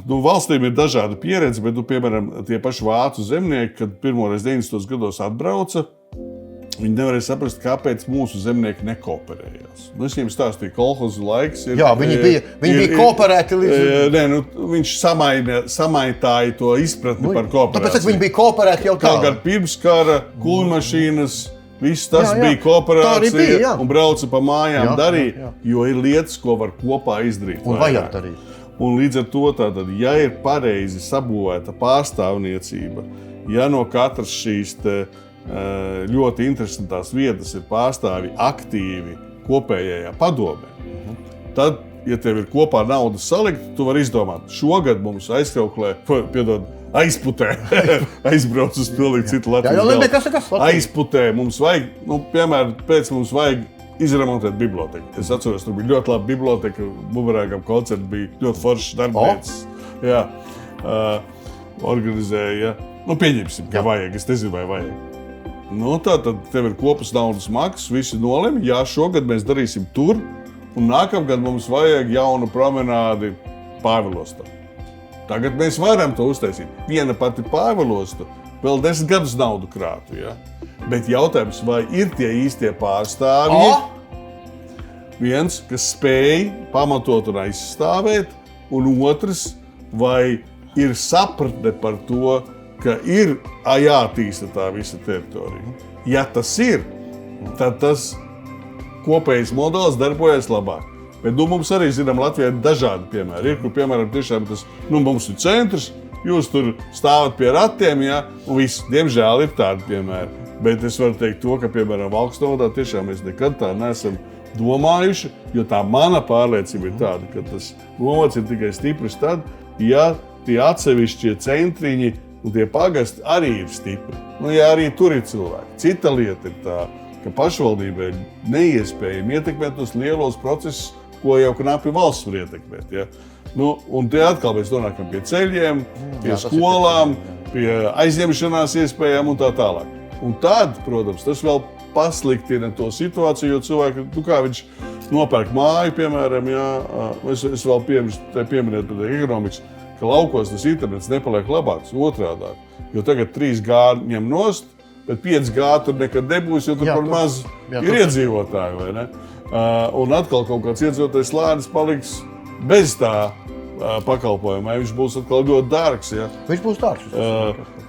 valstīm ir dažāda pieredze, bet, piemēram, tie paši vācu zemnieki, kad pirmoreiz 90. gados atbrauca, viņi nevarēja saprast, kāpēc mūsu zemnieki nekooperējās. Es viņiem stāstīju, kolhozu laiks ir... Jā, viņi bija kooperēti līdz... Viņš samaitāja to izpratni par kooperāciju. Tāpēc viņi bija kooperēti jau tā. Kaut gan pirms kara, kuļmašīnas, viss tas bija kooperācija un brauca pa mājām darīja, jo ir lietas, ko var kopā izdarīt. Un vajag darīt. Un līdz ar to, tātad, ja ir pareizi sabūvēta pārstāvniecība, ja no katras šīs ļoti interesantās vietas ir pārstāvi aktīvi kopējajā padomē, tad, ja tev ir kopā naudas salikta, tu vari izdomāt, šogad mums aizputē, aizbrauc uz pilnīgi citu Latvijas aizputē, mums vajag, piemēram, mums vajag izremontēt biblioteku. Es atceros, tur bija ļoti laba biblioteka, Bumerāgam koncerts bija ļoti foršs darbnīcas. Jā, organizēja, pieņemsim, ka vajag, es nezinu, vai vajag. Tad tev ir kopas naudas maksas, visi nolemi, šogad mēs darīsim tur, un nākamgad mums vajag jaunu promenādi Pāvilostā. Tagad mēs varam to uztaisīt. Viena pati Pāvilosta vēl 10 gadus naudu krātu, ja? Bet jautājums, vai ir tie īstie pārstāvji, viens, kas spēj pamatot un aizstāvēt, un otrs, vai ir sapratne par to, ka ir jātīsta tā visa teritorija. Ja tas ir, tad tas kopējs modelis darbojas labāk. Bet mums arī, Latvijā ir dažādi piemēri. Ir, kur, piemēram, tiešām tas, mums ir centrs, jūs tur stāvat pie ratiem, un viss, diemžēl, ir tādi piemēri. Bet es varu teikt to, ka, piemēram, Valkas novadā tiešām mēs nekad tā neesam domājuši, jo tā mana pārliecība ir tāda, ka tas novads ir tikai stiprs tad, ja tie atsevišķie centriņi un tie pagasti arī ir stipri. Ja arī tur ir cilvēki. Cita lieta ir tā, ka pašvaldībai ir neiespējami ietekmēt tos lielos procesus, ko jau knapi valsts var ietekmēt. Ja? Un te atkal mēs nonākam pie ceļiem, pie skolām, pie aizņemšanās iespējām un tā tālāk. Un tad, protams, tas vēl pasliktina to situāciju, jo cilvēki, kā viņš nopērk māju, piemēram, es vēl pieminēju par ekonomikas, ka laukos tas internets nepaliek labāks, otrādāk. Jo tagad 3G ņem nost, bet 5G tur nekad nebūs, jo tur par maz ir iedzīvotāji, vai ne? Un atkal kaut kāds iedzīvotājs slānis paliks bez tā pakalpojumā, viņš būs atkal ļoti dārgs. Ja? Viņš būs dārgs.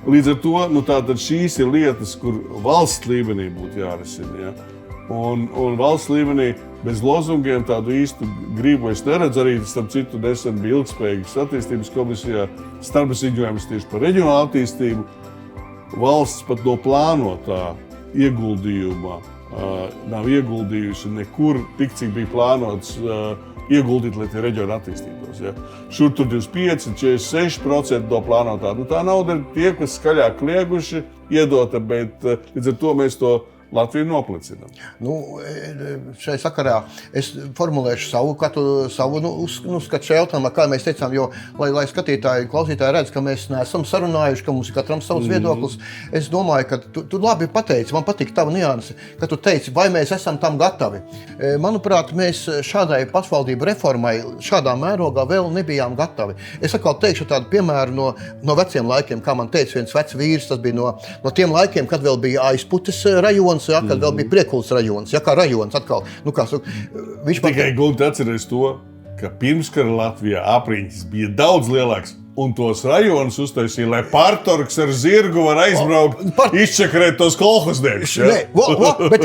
Līdz ar to, tātad šīs ir lietas, kur valsts līmenī būtu jārisina. Ja? Un valsts līmenī bez lozungiem tādu īstu gribu es neredzu. Arī, starp citu, nesen bija ilgspējīgas attīstības komisijā starpziņojums tieši par reģionālu attīstību. Valsts pat no plānotā ieguldījuma nav ieguldījusi nekur tik, cik bija plānots ieguldīt, lai tie reģioni attīstītos. Ja? Šur tur 25, 46% no plānotā. Tā nauda ir tie, kas skaļāk klieguši, iedota, bet līdz ar to mēs to Latviju noplicinām. Šai sakarā es formulēšu savu skatu šajā jautājumā, kā mēs teicām, jo, lai skatītāji, klausītāji redz, ka mēs neesam sarunājuši, ka mums ir katram savs viedoklis. Es domāju, ka tu labi pateici, man patīk tava nianse, ka tu teici, vai mēs esam tam gatavi. Manuprāt, mēs šādai pašvaldību reformai šādā mērogā vēl nebijām gatavi. Es atkal teikšu tādu piemēru no veciem laikiem, kā man teica viens vecs vīrs, tas bija no tiem laikiem, kad vēl bija Aizputes rajons, kad vēl bija Priekulas rajons, kā rajons atkal. Tikai gluži atceries to, ka pirmskara Latvijā apriņķis bija daudz lielāks. Un tos rajonus uztaisīja, lai partorgs ar zirgu var aizbraukt, izčakarēt tos kolhozniekus. Ja? Bet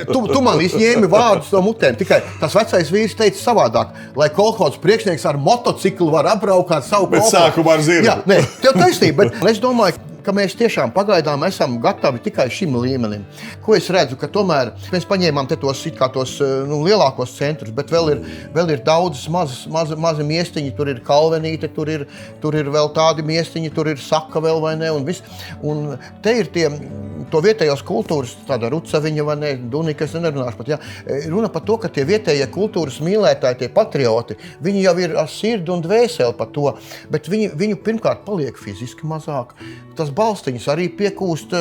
tu man izņēmi vārdus no mutēm. Tikai tas vecais vīrs teica savādāk, lai kolhoz priekšnieks ar motociklu var apbraukāt savu kolhozu. Bet sākumā ar zirgu. Jā, tev taisnība, bet es domāju, ka mēs tiešām pagaidām esam gatavi tikai šim līmenim. Ko es redzu, ka tomēr mēs paņēmām tos lielākos centrus, bet vēl ir daudz mazi miestiņi, tur ir Kalvenīte, tur ir vēl tādi miestiņi, tur ir Saka vēl vai ne, un viss. Un te ir to vietējās kultūras, tāda Rucaviņa vai ne, Dunika, es nerunāšu pat, jā. Runa par to, ka tie vietējie kultūras mīlētāji, tie patrioti, viņi jau ir ar sirdi un dvēseli par to, bet viņu pirmkārt paliek fiziski mazāk. Tas balstiņas arī piekūst,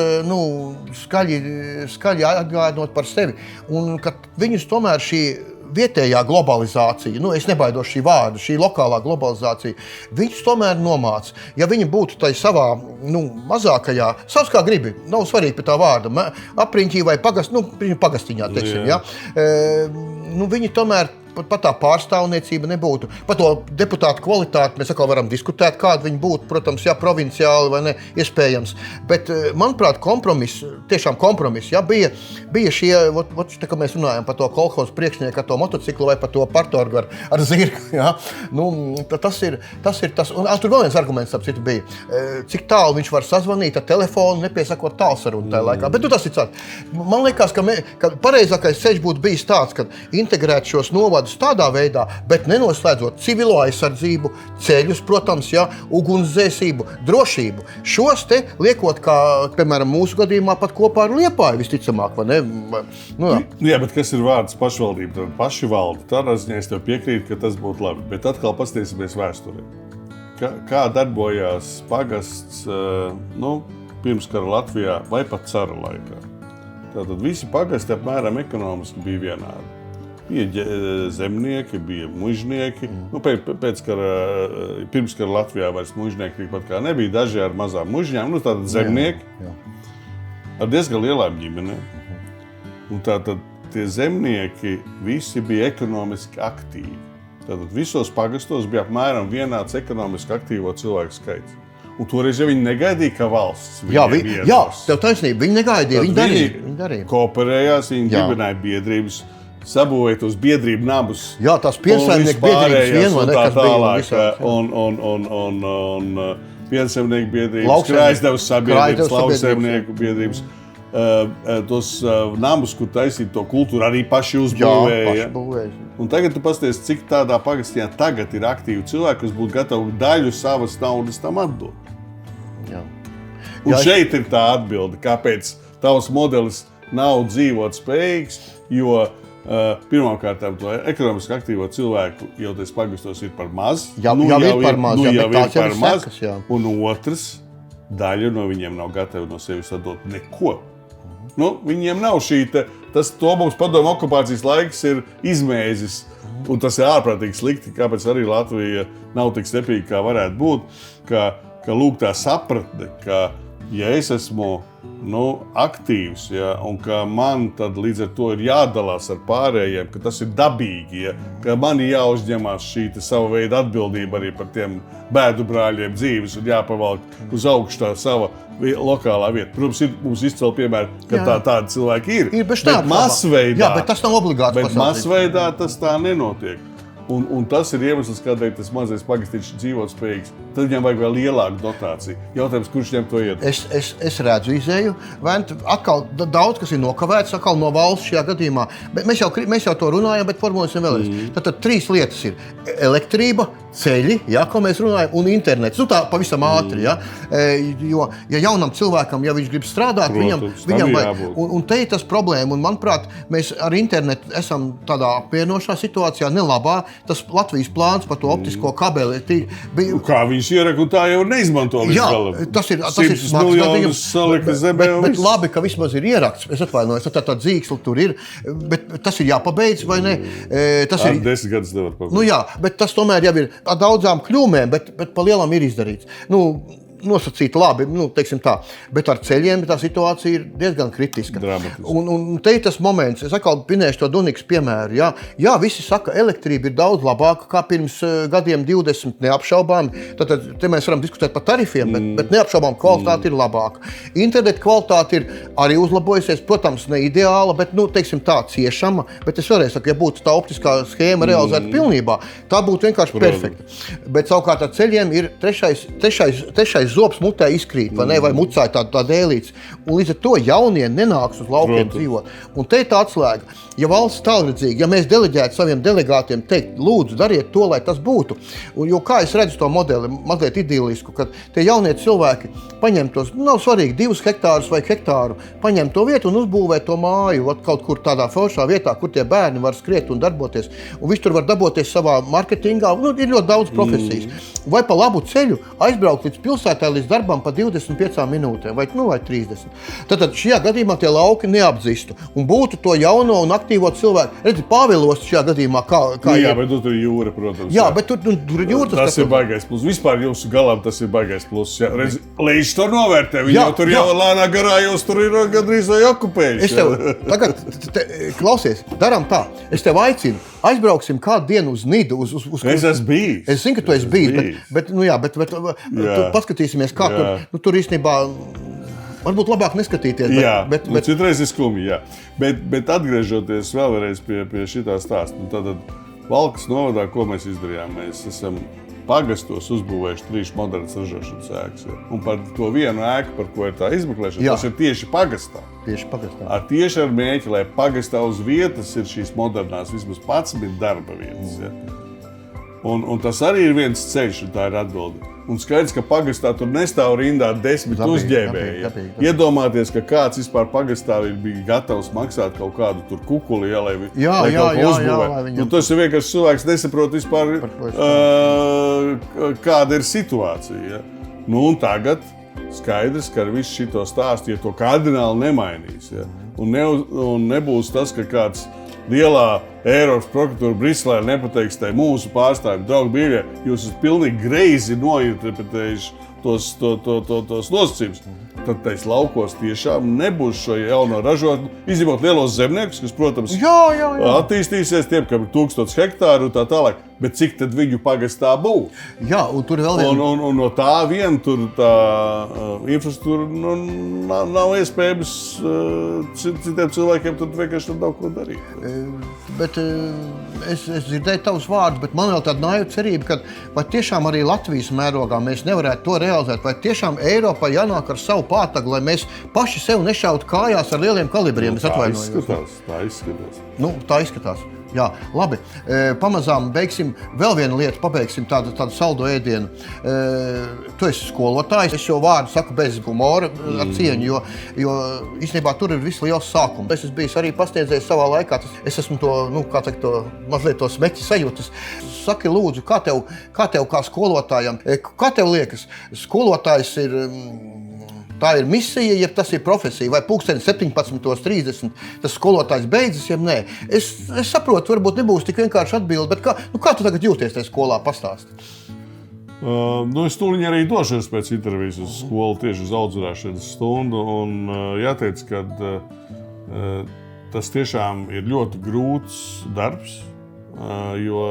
skaļi atgādinot par sevi. Un ka viņus tomēr šī vietējā globalizācija, es nebaidos šī vārda, šī lokālā globalizācija, viņus tomēr nomāca. Ja viņi būtu tai savā, mazākajā, savs kā gribi, nav svarīgi pie tā vārda, apriņķī vai pagastiņā, teiksim, ja? Viņi tomēr pat tā pārstāvniecība nebūtu. Par to deputātu kvalitāti mēs atkal varam diskutēt, kāda viņi būtu, protams, provinciāli vai ne, iespējams. Bet, manuprāt, tiešām kompromiss, bija šie, tā kā mēs runājam par to kolhozu priekšnieku ar to motociklu vai par to partorgu ar zirgu, ja? Tas ir tas, un tur vēl viens arguments, ap citu bija, cik tālu viņš var sazvanīt ar telefonu, nepiesakot tālsarunu tajā laikā. Bet tas ir tāds. Man liekas, ka pareizākais ceļš būtu bijis tāds, ka integrēt šos novadus tādā veidā, bet nenoslēdzot civilo aizsardzību, ceļus, protams, ugunsdzēsību, drošību. Šos te liekot, kā, piemēram, mūsu gadījumā pat kopā ar Liepāju visticamāk, vai ne? Jā, bet kas ir vārds pašvaldība? Tad paši valda. Tādā ziņā es tev piekrītu, ka tas būtu labi. Bet atkal paskatīsimies vēsturē. Kā darbojās pagasts, pirmskara Latvijā vai pat cara laikā? Tātad visi pagasti apmēram ekonomiski bija vienādi. Bija zemnieki, bija mužnieki. Pirmskara Latvijā vairs mužnieki tikpat kā nebija. Daži ar mazām mužņām, tātad zemnieki ar diezgan lielām ģimenēm. Un tātad tie zemnieki visi bija ekonomiski aktīvi. Tātad visos pagastos bija apmēram vienāds ekonomiski aktīvo cilvēku skaits. Un toreiz viņi negaidīja, ka valsts viņiem iedos. Jā, tev taisnība, viņi negaidīja, viņi darīja. Kooperējās, viņi dibināja biedrības, sabūvēja tos biedrību namus. Jā, tās piensaimnieku biedrības vienmēr nekas bija visāds. Un piensaimnieku biedrības, krājasdevas sabiedrības, lauksaimnieku biedrības. Tos namus, kur taisīt to kultūru, arī paši uzbūvēja. Un tagad tu pasties, cik tādā pagastiņā tagad ir aktīvi cilvēki, kas būtu gatavi daļu savas naudas tam atdot. Un šeit ir tā atbilde, kāpēc tavs modelis nav dzīvot spējīgs, jo pirmkārt to ekonomiski aktīvo cilvēku jau pagastos ir par maz. Jau ir par maz. Un otrs, daļa no viņiem nav gatavi no sevis atdot neko. Nu, viņiem nav to mums padomu okupācijas laiks ir izmēzis, un tas ir ārprātīgi slikti, kāpēc arī Latvija nav tik stepīga, kā varētu būt, ka lūk tā sapratne, ka ja es esmu aktīvs, ja, un ka man tad līdz ar to ir jādalās ar pārējiem, ka tas ir dabīgi, ja, ka man ir jāuzņemās šī sava veida atbildība arī par tiem bēdu brāļiem dzīves un jāpavalk uz augšu tā sava lokālā vieta. Protams, mums izcēl piemēri, ka tādi cilvēki ir. Bet masveidā, bet tas nav obligāts pasaules. Bet masveidā tas tā nenotiek. Un tas ir iemesls, kādēļ tas mazais pagastīšs dzīvot spējīgs. Tad viņam vajag vēl lielāku dotāciju. Jautājums, kurš viņam to iedod? Es redzu izēju. Atkal daudz, kas ir nokavēts atkal no valsts šajā gadījumā. Mēs jau to runājam, bet formulēsim vēlreiz. Tad 3 lietas ir elektrība, ceļi, ko mēs runājam, un internets. Tā pavisam ātri. Jo ja jaunam cilvēkam, ja viņš grib strādāt, protams, viņam vajag. Un te ir tas problēma. Un, manuprāt, mēs ar internetu esam tādā apvienošā situācijā, nelabā. Tas Latvijas plāns par to optisko kabeli. Kā viņš ieraka, un tā jau neizmanto līdz galam. Tas ir 100 miljonus salika zemē. Bet labi, ka vismaz ir ieraksts. Es atvainojos, tā dzīksla tur ir. Bet tas ir jāpabeidz, vai ne? Tas ir 10 gadus nevar pabeigt. Bet tas tomēr jau ir ar daudzām kļūmēm, bet pa lielam ir izdarīts. Nosacīt labi, teiksim tā, bet ar ceļiem tā situācija ir diezgan kritiska. Un te ir tas moments, es atkal pinēšu to Dunikas piemēru. Jā, visi saka, elektrība ir daudz labāka kā pirms gadiem 20 neapšaubām. Tad te mēs varam diskutēt par tarifiem, bet neapšaubām kvalitāte ir labāka. Interneta kvalitāte ir arī uzlabojusies, protams, ne ideāla, bet, teiksim tā, ciešama. Bet es vēlreiz saku, ja būtu tā optiskā schēma realizēta pilnībā, tā būtu vienkārši perfekta. Bet savukārt ar ceļiem ir trešais zobs mutē izkrīt, vai mucāja tā dēlītes. Un līdz ar to jaunie nenāks uz laukiem dzīvot. Un te ir tā atslēga. Ja valsts tālredzīgi, ja mēs deleģētu saviem delegātiem teikt, lūdzu, dariet to, lai tas būtu. Jo kā es redzu to modeli, mazliet idillisku, kad tie jaunie cilvēki paņem tos, nav svarīgi, 2 hektārus vai hektāru, paņem to vietu un uzbūvē to māju kaut kur tādā foršā vietā, kur tie bērni var skriet un darboties. Un viņš tur var darboties savā marketingā. Ir ļoti daudz profesijas. Vai pa labu ceļu aizbraukt līdz pilsētā, līdz darbam pa 25 minūtēm vai 30. Tad šajā gadījumā tie lauki neapdzistu un būtu to jauno un aktīvo cilvēku. Redzi, Pāvilos šajā gadījumā kā bet tur ir jūra, protams. Jā, bet tur ir jūra. Tas ir baigais plus. Vispār jūsu galām tas ir baigais plus. Redzi, Līdz to novērtē. Viņi jau tur jau lēnā garā jūs tur ir gandrīz vai okupējuši. Es tev tagad, klausies, daram tā. Es tev aicinu, aizbrauksim kādu dienu uz Nidu. Es esmu bijis. Es zinu, ka tu esi bijis, bet paskatīsimies, kā tur īstenībā varbūt labāk neskatīties. Bet citreiz ir skumji, jā. Bet atgriežoties vēlreiz pie šitā stāsta, tad Valkas novadā, ko mēs izdarījām? Mēs esam pagastos uzbūvējuši 3 modernas ražošanas ēkas. Un par to vienu ēku, par ko ir tā izmeklēšana, tas ir tieši pagastā. Tieši ar mērķi, lai pagastā uz vietas ir šīs modernās vismaz 11 darba vietas. Un tas arī ir viens ceļš, un tā ir atbilde. Un skaidrs, ka pagastā tur nestāv rindā 10 uzņēmēji. Iedomāties, ka kāds vispār pagastā bija gatavs maksāt kaut kādu tur kukuli, lai kaut ko uzbūvē. Tas ir vienkārši cilvēks nesaprot vispār, kāda ir situācija. Un tagad skaidrs, ka ar visu šito stāstu, ja to kardināli nemainīs, un nebūs tas, ka kāds lielā Eiropas prokuratūra Briselē nepateiks tai mūsu pārstāvju, draugi mīļie, jūs esat pilnīgi greizi nointerpretējuši tos nosacījumus. Tad tais laukos tiešām nebūs šo jauno ražotni, izņemot lielos zemniekus, kas, protams, attīstīsies tiem, kam ir 1000 hektāru un tā tālāk. Bet cik tad viņu pagastā būs? Jā, un tur vēl un no tā vien tur tā infrastruktūra nav iespējams citiem cilvēkiem, tad vienkārši nav ko darīt. Bet es dzirdēju tavus vārdus, bet man vēl tāda naiva cerība, ka vai tiešām arī Latvijas mērogā mēs nevarētu to realizēt, vai tiešām Eiropā jānāk ar savu pātagu, lai mēs paši sev nešautu kājās ar lieliem kalibriem. Tā izskatās. Tā izskatās. Jā, labi. Pamazām beigsim vēl vienu lietu, pabeigsim tādu saldo ēdienu. Tu esi skolotājs, es šo vārdu saku bez humora, ar cieņu, jo īstenībā tur ir viss liels sākums. Es esmu bijis arī pasniedzējis savā laikā. Es esmu to, mazliet to smeķi sajūtas. saki, lūdzu, kā tev kā skolotājam, kā tev liekas, skolotājs ir, tā ir misija, ja tas ir profesija, vai pulksteni 17:30 tas skolotājs beidzas, ja nē. Es saprotu, varbūt nebūs tik vienkārši atbildi, bet kā tu tagad jūties tajā skolā, pastāsti? Es tūlīt arī došos pēc intervijas uz skolu tieši uz audzināšanas stundu. Un jāteic, ka tas tiešām ir ļoti grūts darbs, jo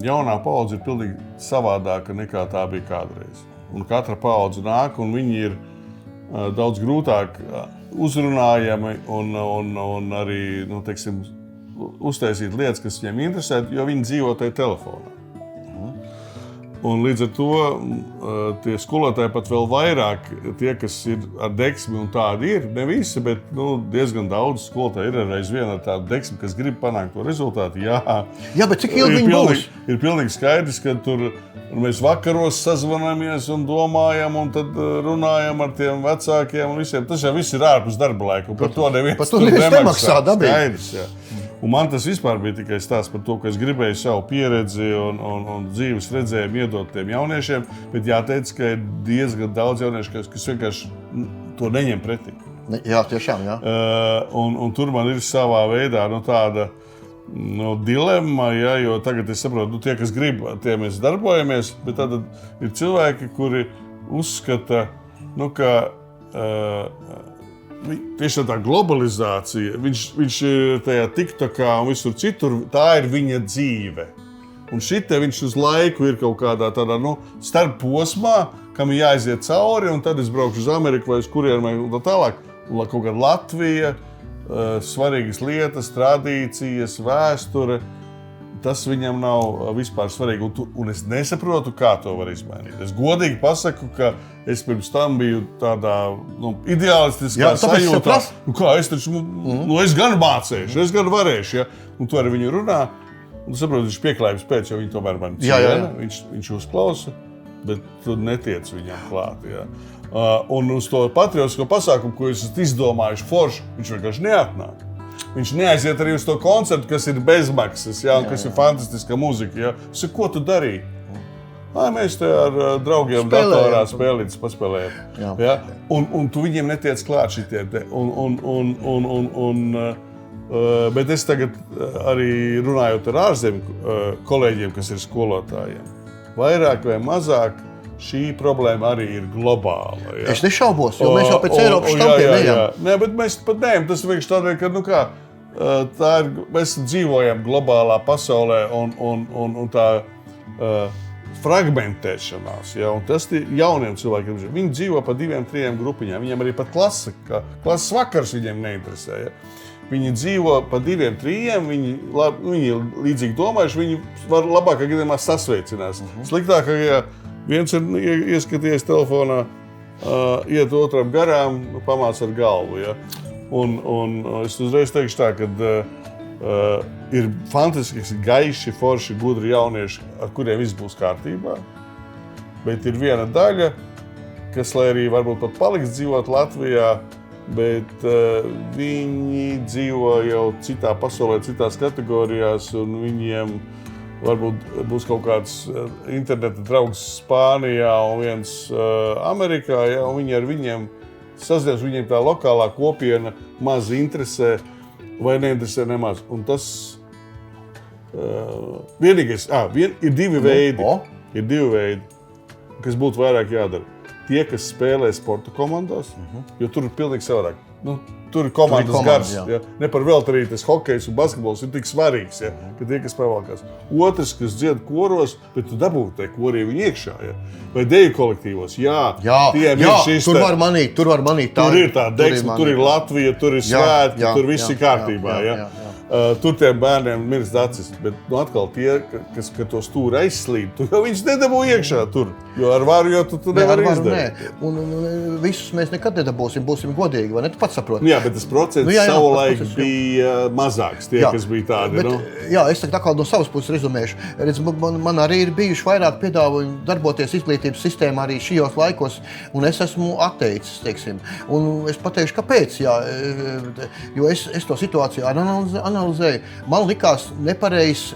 jaunā paudze ir pilnīgi savādāka nekā tā bija kādreiz. Un katra paudze nāk, un viņi ir daudz grūtāk uzrunājami un arī teiksim, uztaisīt lietas, kas viņiem interesē, jo viņi dzīvo tajā telefonā. Un līdz ar to tie skolotāji pat vēl vairāk, tie, kas ir ar deksmi un tādi ir, ne visi, bet diezgan daudz skolotāji ir aizvien ar tādu deksmi, kas grib panākt to rezultātu. Jā, bet cik ilgi viņi būs? Ir pilnīgi skaidrs, ka tur mēs vakaros sazvanamies un domājam, un tad runājam ar tiem vecākiem un visiem. Tas jau viss ir ārpus darba laika, un par to neviens tur nemaksā. Skaidrs, jā. Un man tas vispār bija tikai stāsts par to, ka es gribēju savu pieredzi un dzīves redzējumu iedot tiem jauniešiem, bet jāteic, ka ir diezgan daudz jauniešu, kas vienkārši to neņem pretī. Jā, tiešām, jā. Un tur man ir savā veidā tāda dilemma, ja, jo tagad es saprotu, tie, kas grib, tie mēs darbojamies, bet tad ir cilvēki, kuri uzskata, ka tieši tā globalizācija, viņš ir tajā TikTokā un visur citur, tā ir viņa dzīve. Un šitē viņš uz laiku ir kaut kādā tādā starp posmā, kam ir jāiziet cauri, un tad es braukšu uz Ameriku vai uz kurienu vai tā tālāk. Un kaut kāda Latvija, svarīgas lietas, tradīcijas, vēsture, tas viņam nav vispār svarīgi. Un es nesaprotu, kā to var izmainīt. Es godīgi pasaku, ka es pirms tam biju tādā ideālistiskā sajūtā. Es taču, es gan mācēšu, es gan varēšu. Ja? Un tu ar viņu runā, un tu saproti, viņš pieklājības pēc, jo viņi tomēr man ciena. Viņš uzklausa, bet tu netiec viņam klāt. Ja? Un uz to patriotisko pasākumu, ko es esmu izdomājuši forši, viņš vienkārši neatnāk. Viņš neaiziet arī uz to koncertu, kas ir bezmaksas, ja, un kas ir fantastiska muzika. Ja. Es saku, ko tu darīji? Mēs te ar draugiem datorā spēlītas paspēlējam. Ja. Un tu viņiem netiec klāt šitiem te. Bet es tagad arī runājot ar ārzemju kolēģiem, kas ir skolotājiem, vairāk vai mazāk šī problēma arī ir globāla. Ja. Es nešaubos, jo mēs jau pēc Eiropas štampiem ejam. Nē, bet mēs pat neejam. Tas vienkārši tādēļ, ka mēs dzīvojam globālā pasaulē un tā fragmentēšanās. Ja, un tas ir jauniem cilvēkiem. Viņi dzīvo pa 2-3 grupiņām. Viņiem arī pat klases vakars viņiem neinteresē. Ja. Viņi dzīvo pa 2-3, viņi ir līdzīgi domājuši, viņi var labākā gadījumā sasveicinās. Sliktākajā viens ir ieskatījies telefonā, iet otram garām, pamāc ar galvu. Ja? Un es uzreiz teikšu tā, ka ir fantastiski gaiši, forši, gudri jaunieši, ar kuriem viss būs kārtībā. Bet ir viena daļa, kas, lai arī varbūt pat paliks dzīvot Latvijā, bet viņi dzīvo jau citā pasaulē, citās kategorijās, un viņiem varbūt būs kaut kāds interneta draugs Spānijā un viens Amerikā, ja, un viņi ar viņiem sazināties, viņiem tā lokālā kopiena maz interesē vai neinteresē nemaz. Un tas vienīgais, ir divi veidi, kas būtu vairāk jādara. Tie, kas spēlē sporta komandās, jo tur ir pilnīgi savādāk. Tur ir komandas gars. Ja? Ne par velti arī tas hokejs un basketbols ir tik svarīgs, ja? Ka tie, kas pavalkās. Otrs, kas dzied koros, bet tu dabūtu tai korī viņu iekšā. Ja? Vai deju kolektīvos. Tur var manīt. Tur ir tā deksme, tur ir Latvija, tur ir svētki, tur viss ir kārtībā. Tur tiem bērniem mirst acis, bet atkal tie, kas to stūri aizslīd, tu jau viņus nedabū iekšā tur, jo ar varu jau tu nevari izdarīt. Un visus mēs nekad nedabūsim, būsim godīgi, vai ne? Tu pats saproti. Jā, bet tas procents savulaik bija mazāks, tie, kas bija tādi. Jā, es tagad atkal no savas puses rezumēšu. Redz, man arī ir bijuši vairāk piedāvājumi darboties izglītības sistēmā arī šajos laikos, un es esmu atteicis, teiksim. Un es pateikšu, kāpēc, jo es to situāciju analizēju. Man likās nepareizs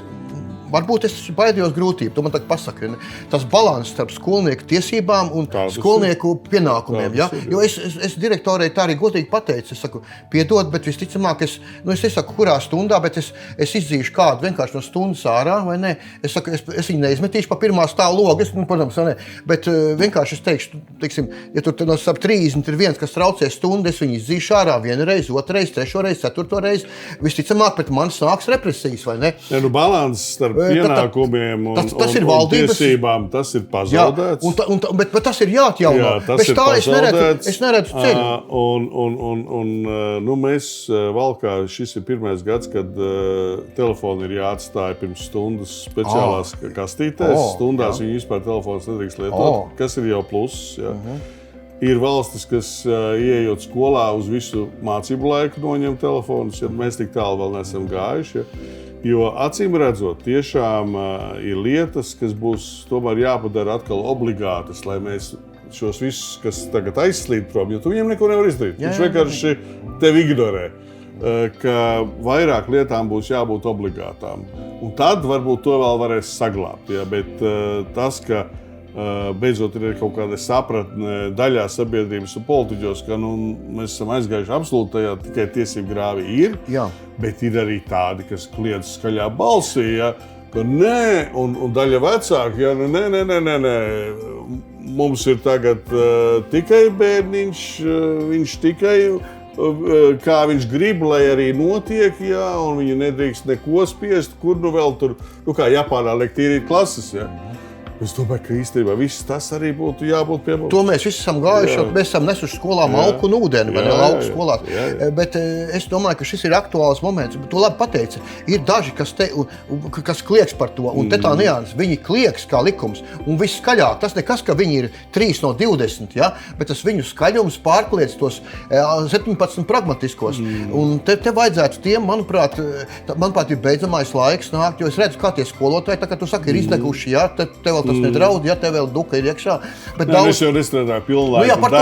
varbūt es baidījos grūtību, tu man tagad pasaki, tas balans starp skolnieku tiesībām un skolnieku pienākumiem. Ja? Jo es direktorei tā arī godīgi pateicu, es saku, piedod, bet visticamāk, es nesaku, kurā stundā, bet es izdzīšu kādu vienkārši no stundas ārā, vai ne? Es saku, es viņu neizmetīšu pa pirmā stāva logu, protams, ne, bet vienkārši es teikšu, teiksim, ja tur no starp 30 ir viens, kas traucē stundu, es viņu izdzīšu ārā vienu reizi, otru reizi, trešo reizi, ceturto reizi, visticamāk, pret mani sāks represijas, vai ne? Ja, balans starp pienākumiem un tiesībām, tas ir pazaudēts. Jā, bet tas ir jāatjauno. Jā, tas ir pazaudēts. Es neredzu ceļu. Mēs valkā, šis ir pirmais gads, kad telefoni ir jāatstāja pirms stundas speciālās kastītēs. Stundās viņi vispār telefons nedrīkst lietot, kas ir jau pluss. Jā. Ir valstis, kas ieejot skolā uz visu mācību laiku noņem telefonus, ja mēs tik tālu vēl neesam gājuši. Ja. Jo acīm redzot, tiešām ir lietas, kas būs tomēr jāpadara atkal obligātas, lai mēs šos visus, kas tagad aizslīd prom, jo tu viņiem neko nevar izdarīt. Viņš vienkārši tevi ignorē, ka vairāk lietām būs jābūt obligātām. Un tad varbūt to vēl varēs saglābt, ja, bet tas, ka beidzot ir kaut kāda sapratne daļā sabiedrības un politiķos, ka mēs esam aizgājuši absolūtajā tikai tiesību grāvī ir, bet ir arī tādi, kas kliedz skaļā balsī, ja, ka nē, un daļa vecāki, ja, nē, mums ir tagad tikai bērniņš, viņš tikai kā viņš grib, lai arī notiek, ja, un viņi nedrīkst neko spiest, kur vēl tur, kā Japānā liek tīrīt klases, ja. Es domāju, ka īstenībā viss tas arī būtu jābūt pie mums. To mēs visi esam gājuši, mēs esam nesuši skolā malku un ūdeni, vai ne, lauku skolās. Bet es domāju, ka šis ir aktuāls moments. To labi pateica. Ir daži, kas klieks par to, un te tā nianses. Viņi klieks kā likums, un viss skaļāk. Tas nekas, ka viņi ir 3 no 20, ja? Bet tas viņu skaļums pārkliedz tos 17 pragmatiskos. Un te vajadzētu tiem, manuprāt, ir beidzamais laiks nākt, jo es redzu, kā tie skolotāji, tā kā tu saki, ir izdeguši, ja? Te vēl tas nedraud, ja tev vēl duka ir iekšā. Bet es jau nestrādāju pilnlaiku, man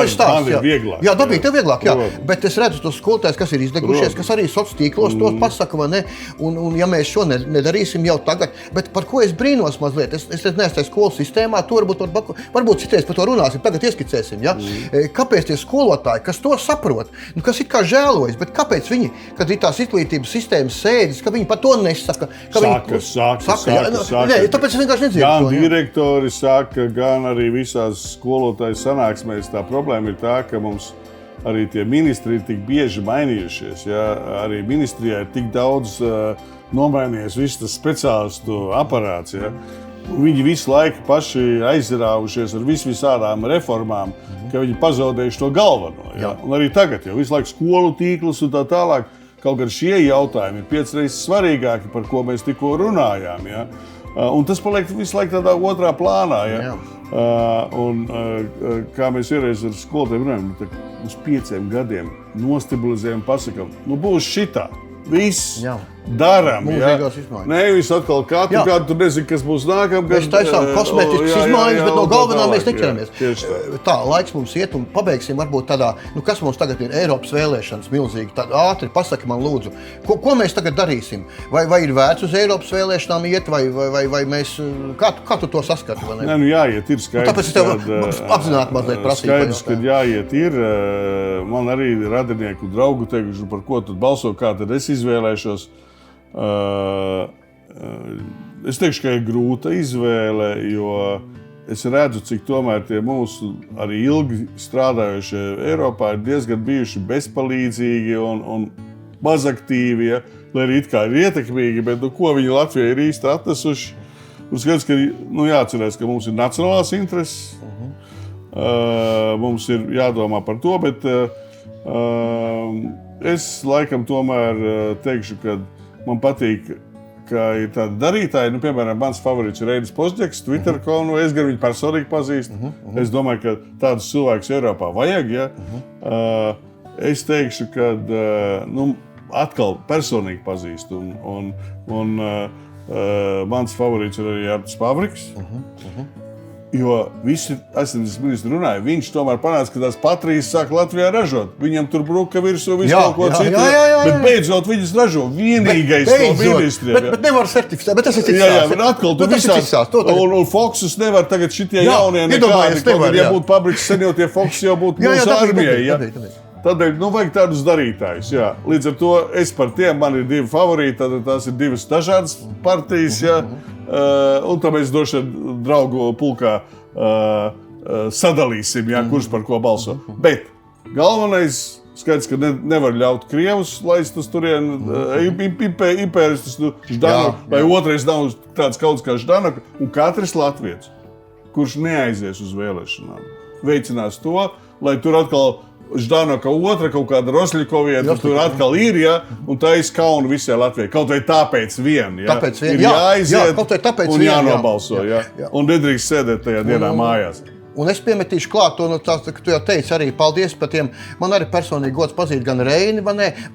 ir vieglāk. Jā, dabīgi, tev vieglāk, jā. Bet es redzu tos skolotājus, kas ir izdegušies, kas arī sociālos tīklos tos pasaka, vai ne? Un ja mēs šo nedarīsim jau tagad, bet par ko es brīnos mazliet, es neesmu skolas sistēmā, to varbūt citreiz par to runāsim, tagad ieskicēsim, ja? Kāpēc tie skolotāji, kas to saprot, kas ir kā žēlojas, bet kāpēc viņi, kad ir tās izglītības sistēmas sēdes, ka viņi par to nesaka? Saka. Tāpēc es vienkārši nedzirdu to. Saka, gan arī visās skolotāju sanāksmēs tā problēma ir tā, ka mums arī tie ministri ir tik bieži mainījušies. Ja? Arī ministrijā ir tik daudz nomainījies viss tas speciālistu aparāts. Ja? Viņi visu laiku paši aizrāvušies ar visādām reformām, ka viņi pazaudējuši to galveno. Ja? Un arī tagad jau visu laiku skolu tīklus un tā tālāk. Kaut gan šie jautājumi ir 5 reizes svarīgāki, par ko mēs tikko runājām. Ja? Un tas paliek visu laiku tādā otrā plānā. Ja? Kā mēs vienreiz ar skolotājiem runājam, uz 5 gadiem nostabilizējam, pasakām, būs šitā, viss. Darām, nevis atkal katru gadu, tu nezini, kas būs nākamgad. Mēs taisām kosmētiskas izmaiņas, bet no galvenā mēs neķeramies. Tā, laiks mums iet un pabeigsim varbūt tādā, kas mums tagad ir Eiropas vēlēšanas milzīgi, tā ātri pasaki man lūdzu, ko mēs tagad darīsim? Vai ir vērts uz Eiropas vēlēšanām iet, vai mēs, kā tu to saskati? Nē, jāiet ir skaidrs. Tāpēc es tev apzināti mazliet prasīju. Skaidrs, kad jāiet ir, man arī radinieku draugu teikuši, par ko tad balso, kā tad es izvēlēšos. Es teikšu, ka ir grūta izvēle, jo es redzu, cik tomēr tie mūsu arī ilgi strādājušie Eiropā ir diezgan bijuši bezpalīdzīgi un mazaktīvi, ja? Lai arī it kā ir ietekmīgi, bet ko viņi Latvijai ir īsti atnesuši. Un skaidrs, ka jāatcerās, ka mums ir nacionālās intereses, mums ir jādomā par to, bet es laikam tomēr teikšu, ka man patīk, ka ir tādi darītāji, piemēram, mans favorīts ir Reinis Postģeks, Twitter konu, es gan viņu personīgi pazīstu. Es domāju, ka tādus cilvēkus Eiropā vajag, ja? Es teikšu, ka atkal personīgi pazīstu, un mans favorīts ir arī Artis Pavriks. Jo visi aizsardzības ministri runāja, viņš tomēr panāca, ka tās Patrijas sāk Latvijā ražot. Viņam tur bruka virsū visu kaut ko citu. Bet beidzot viņas ražo. Vienīgais no ministriem. Bet nevar certificēt, bet tas ir cits stāsts. Jā, atkal tu visās. Un Foxus nevar tagad šitie jaunie nekādi. Ja būtu pabriks sen jau tie Foxus jau būtu mūsu armijai. Tādēļ vajag tādus darītājus. Jā. Līdz ar to es par tiem, man ir 2 favorīti, tad tās ir 2 dažādas partijas. Jā. Un tā mēs droši vien draugu pulkā sadalīsim, jā, kurš par ko balso. Bet galvenais skaidrs, ka nevar ļaut Krievus laist uz turieni impēristus Ždanoku, vai otrais nav tāds kaut kā Ždanoku, un katrs latviets, kurš neaizies uz vēlēšanām, veicinās to, lai tur atkal Ždanoka otra kaut kāda Rosļikovieta, tur atkal ir, ja, un tā ir kauna visai Latvijai. Kaut vai tāpēc vien, ja, ir jāaiziet un jānobalso, ja, un nedrīkst sēdēt tajā dienā mājās. Un es piemetīšu klāt to, ka tu jau teici arī paldies par tiem. Man arī personīgi gods pazīt gan Reini,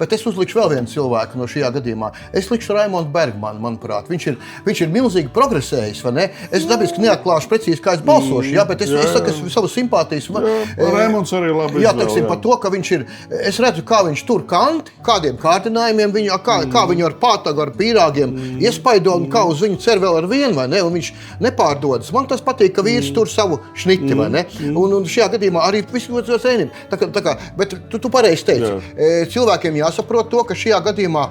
bet es uzlikšu vēl vienu cilvēku no šajā gadījumā. Es likšu Raimondu Bergmanu, manuprāt. Viņš ir milzīgi progresējis, vai ne? Es dabiski neatklāšu precīzi, kā es balsošu, jā, bet es saku savu simpātijas. Raimonds arī labi izvēl. Jā, teiksim, par to, ka viņš ir, es redzu, kā viņš tur kanti, kādiem kārdinājumiem, kā viņu ar pātagu, ar pīrāgiem iespaido un kā uz viņu cer vēl ar vienu, vai ne? Un viņš nepārdodas. Man tas patīk, ka vīrs tur savu šniti. Un šajā gadījumā arī viss gods Reinim. Bet tu pareizi teici. Cilvēkiem jāsaprot to, ka šajā gadījumā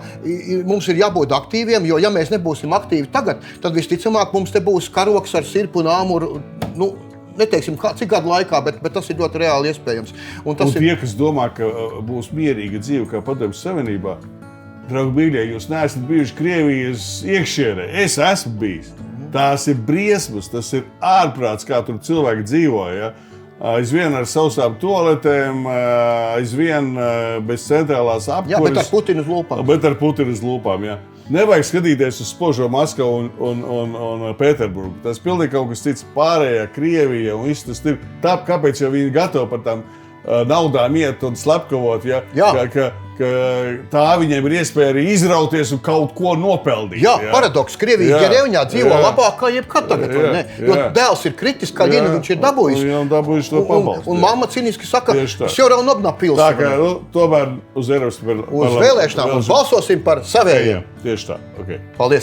mums ir jābūt aktīviem, jo ja mēs nebūsim aktīvi tagad, tad visticamāk mums te būs karoks ar sirpu un āmuru, neteiksim, cik gadu laikā, bet tas ir ļoti reāli iespējams. Un tie, kas domā, ka būs mierīga dzīve kā Padomju Savienībā, draugi mīļie, jūs neesat bijuši Krievijas iekšienē. Es esmu bijis. Tās ir briesmas, tas ir ārprāts, kā tur cilvēki dzīvo. Ja? Aizvien ar sausām toaletēm, aizvien bez centrālās apkuras. Jā, bet ar Putinu uz lūpām. Bet ar Putinu uz lūpām, jā. Nevajag skatīties uz spožo Maskavu un Pēterburgu. Tas ir pilnīgi kaut kas cits. Pārējā Krievija un viss tas ir. Kāpēc jau viņi gatavi par tām naudām iet un slepkavot, ja? Ka tā viņiem ir iespēja arī izrauties un kaut ko nopelnīt. Jā, paradoks. Krievija Ģerevņā dzīvo labāk kā jebkad tagad. Jo dēls ir kritis, kā Ģina viņš ir dabūjis. Un mamma cīniski saka, es jau vēl nobnapils. Tā kā tomēr uz Eiropas uz vēlēšanām un balsosim par savējiem. Tieši tā. Okay. Paldies.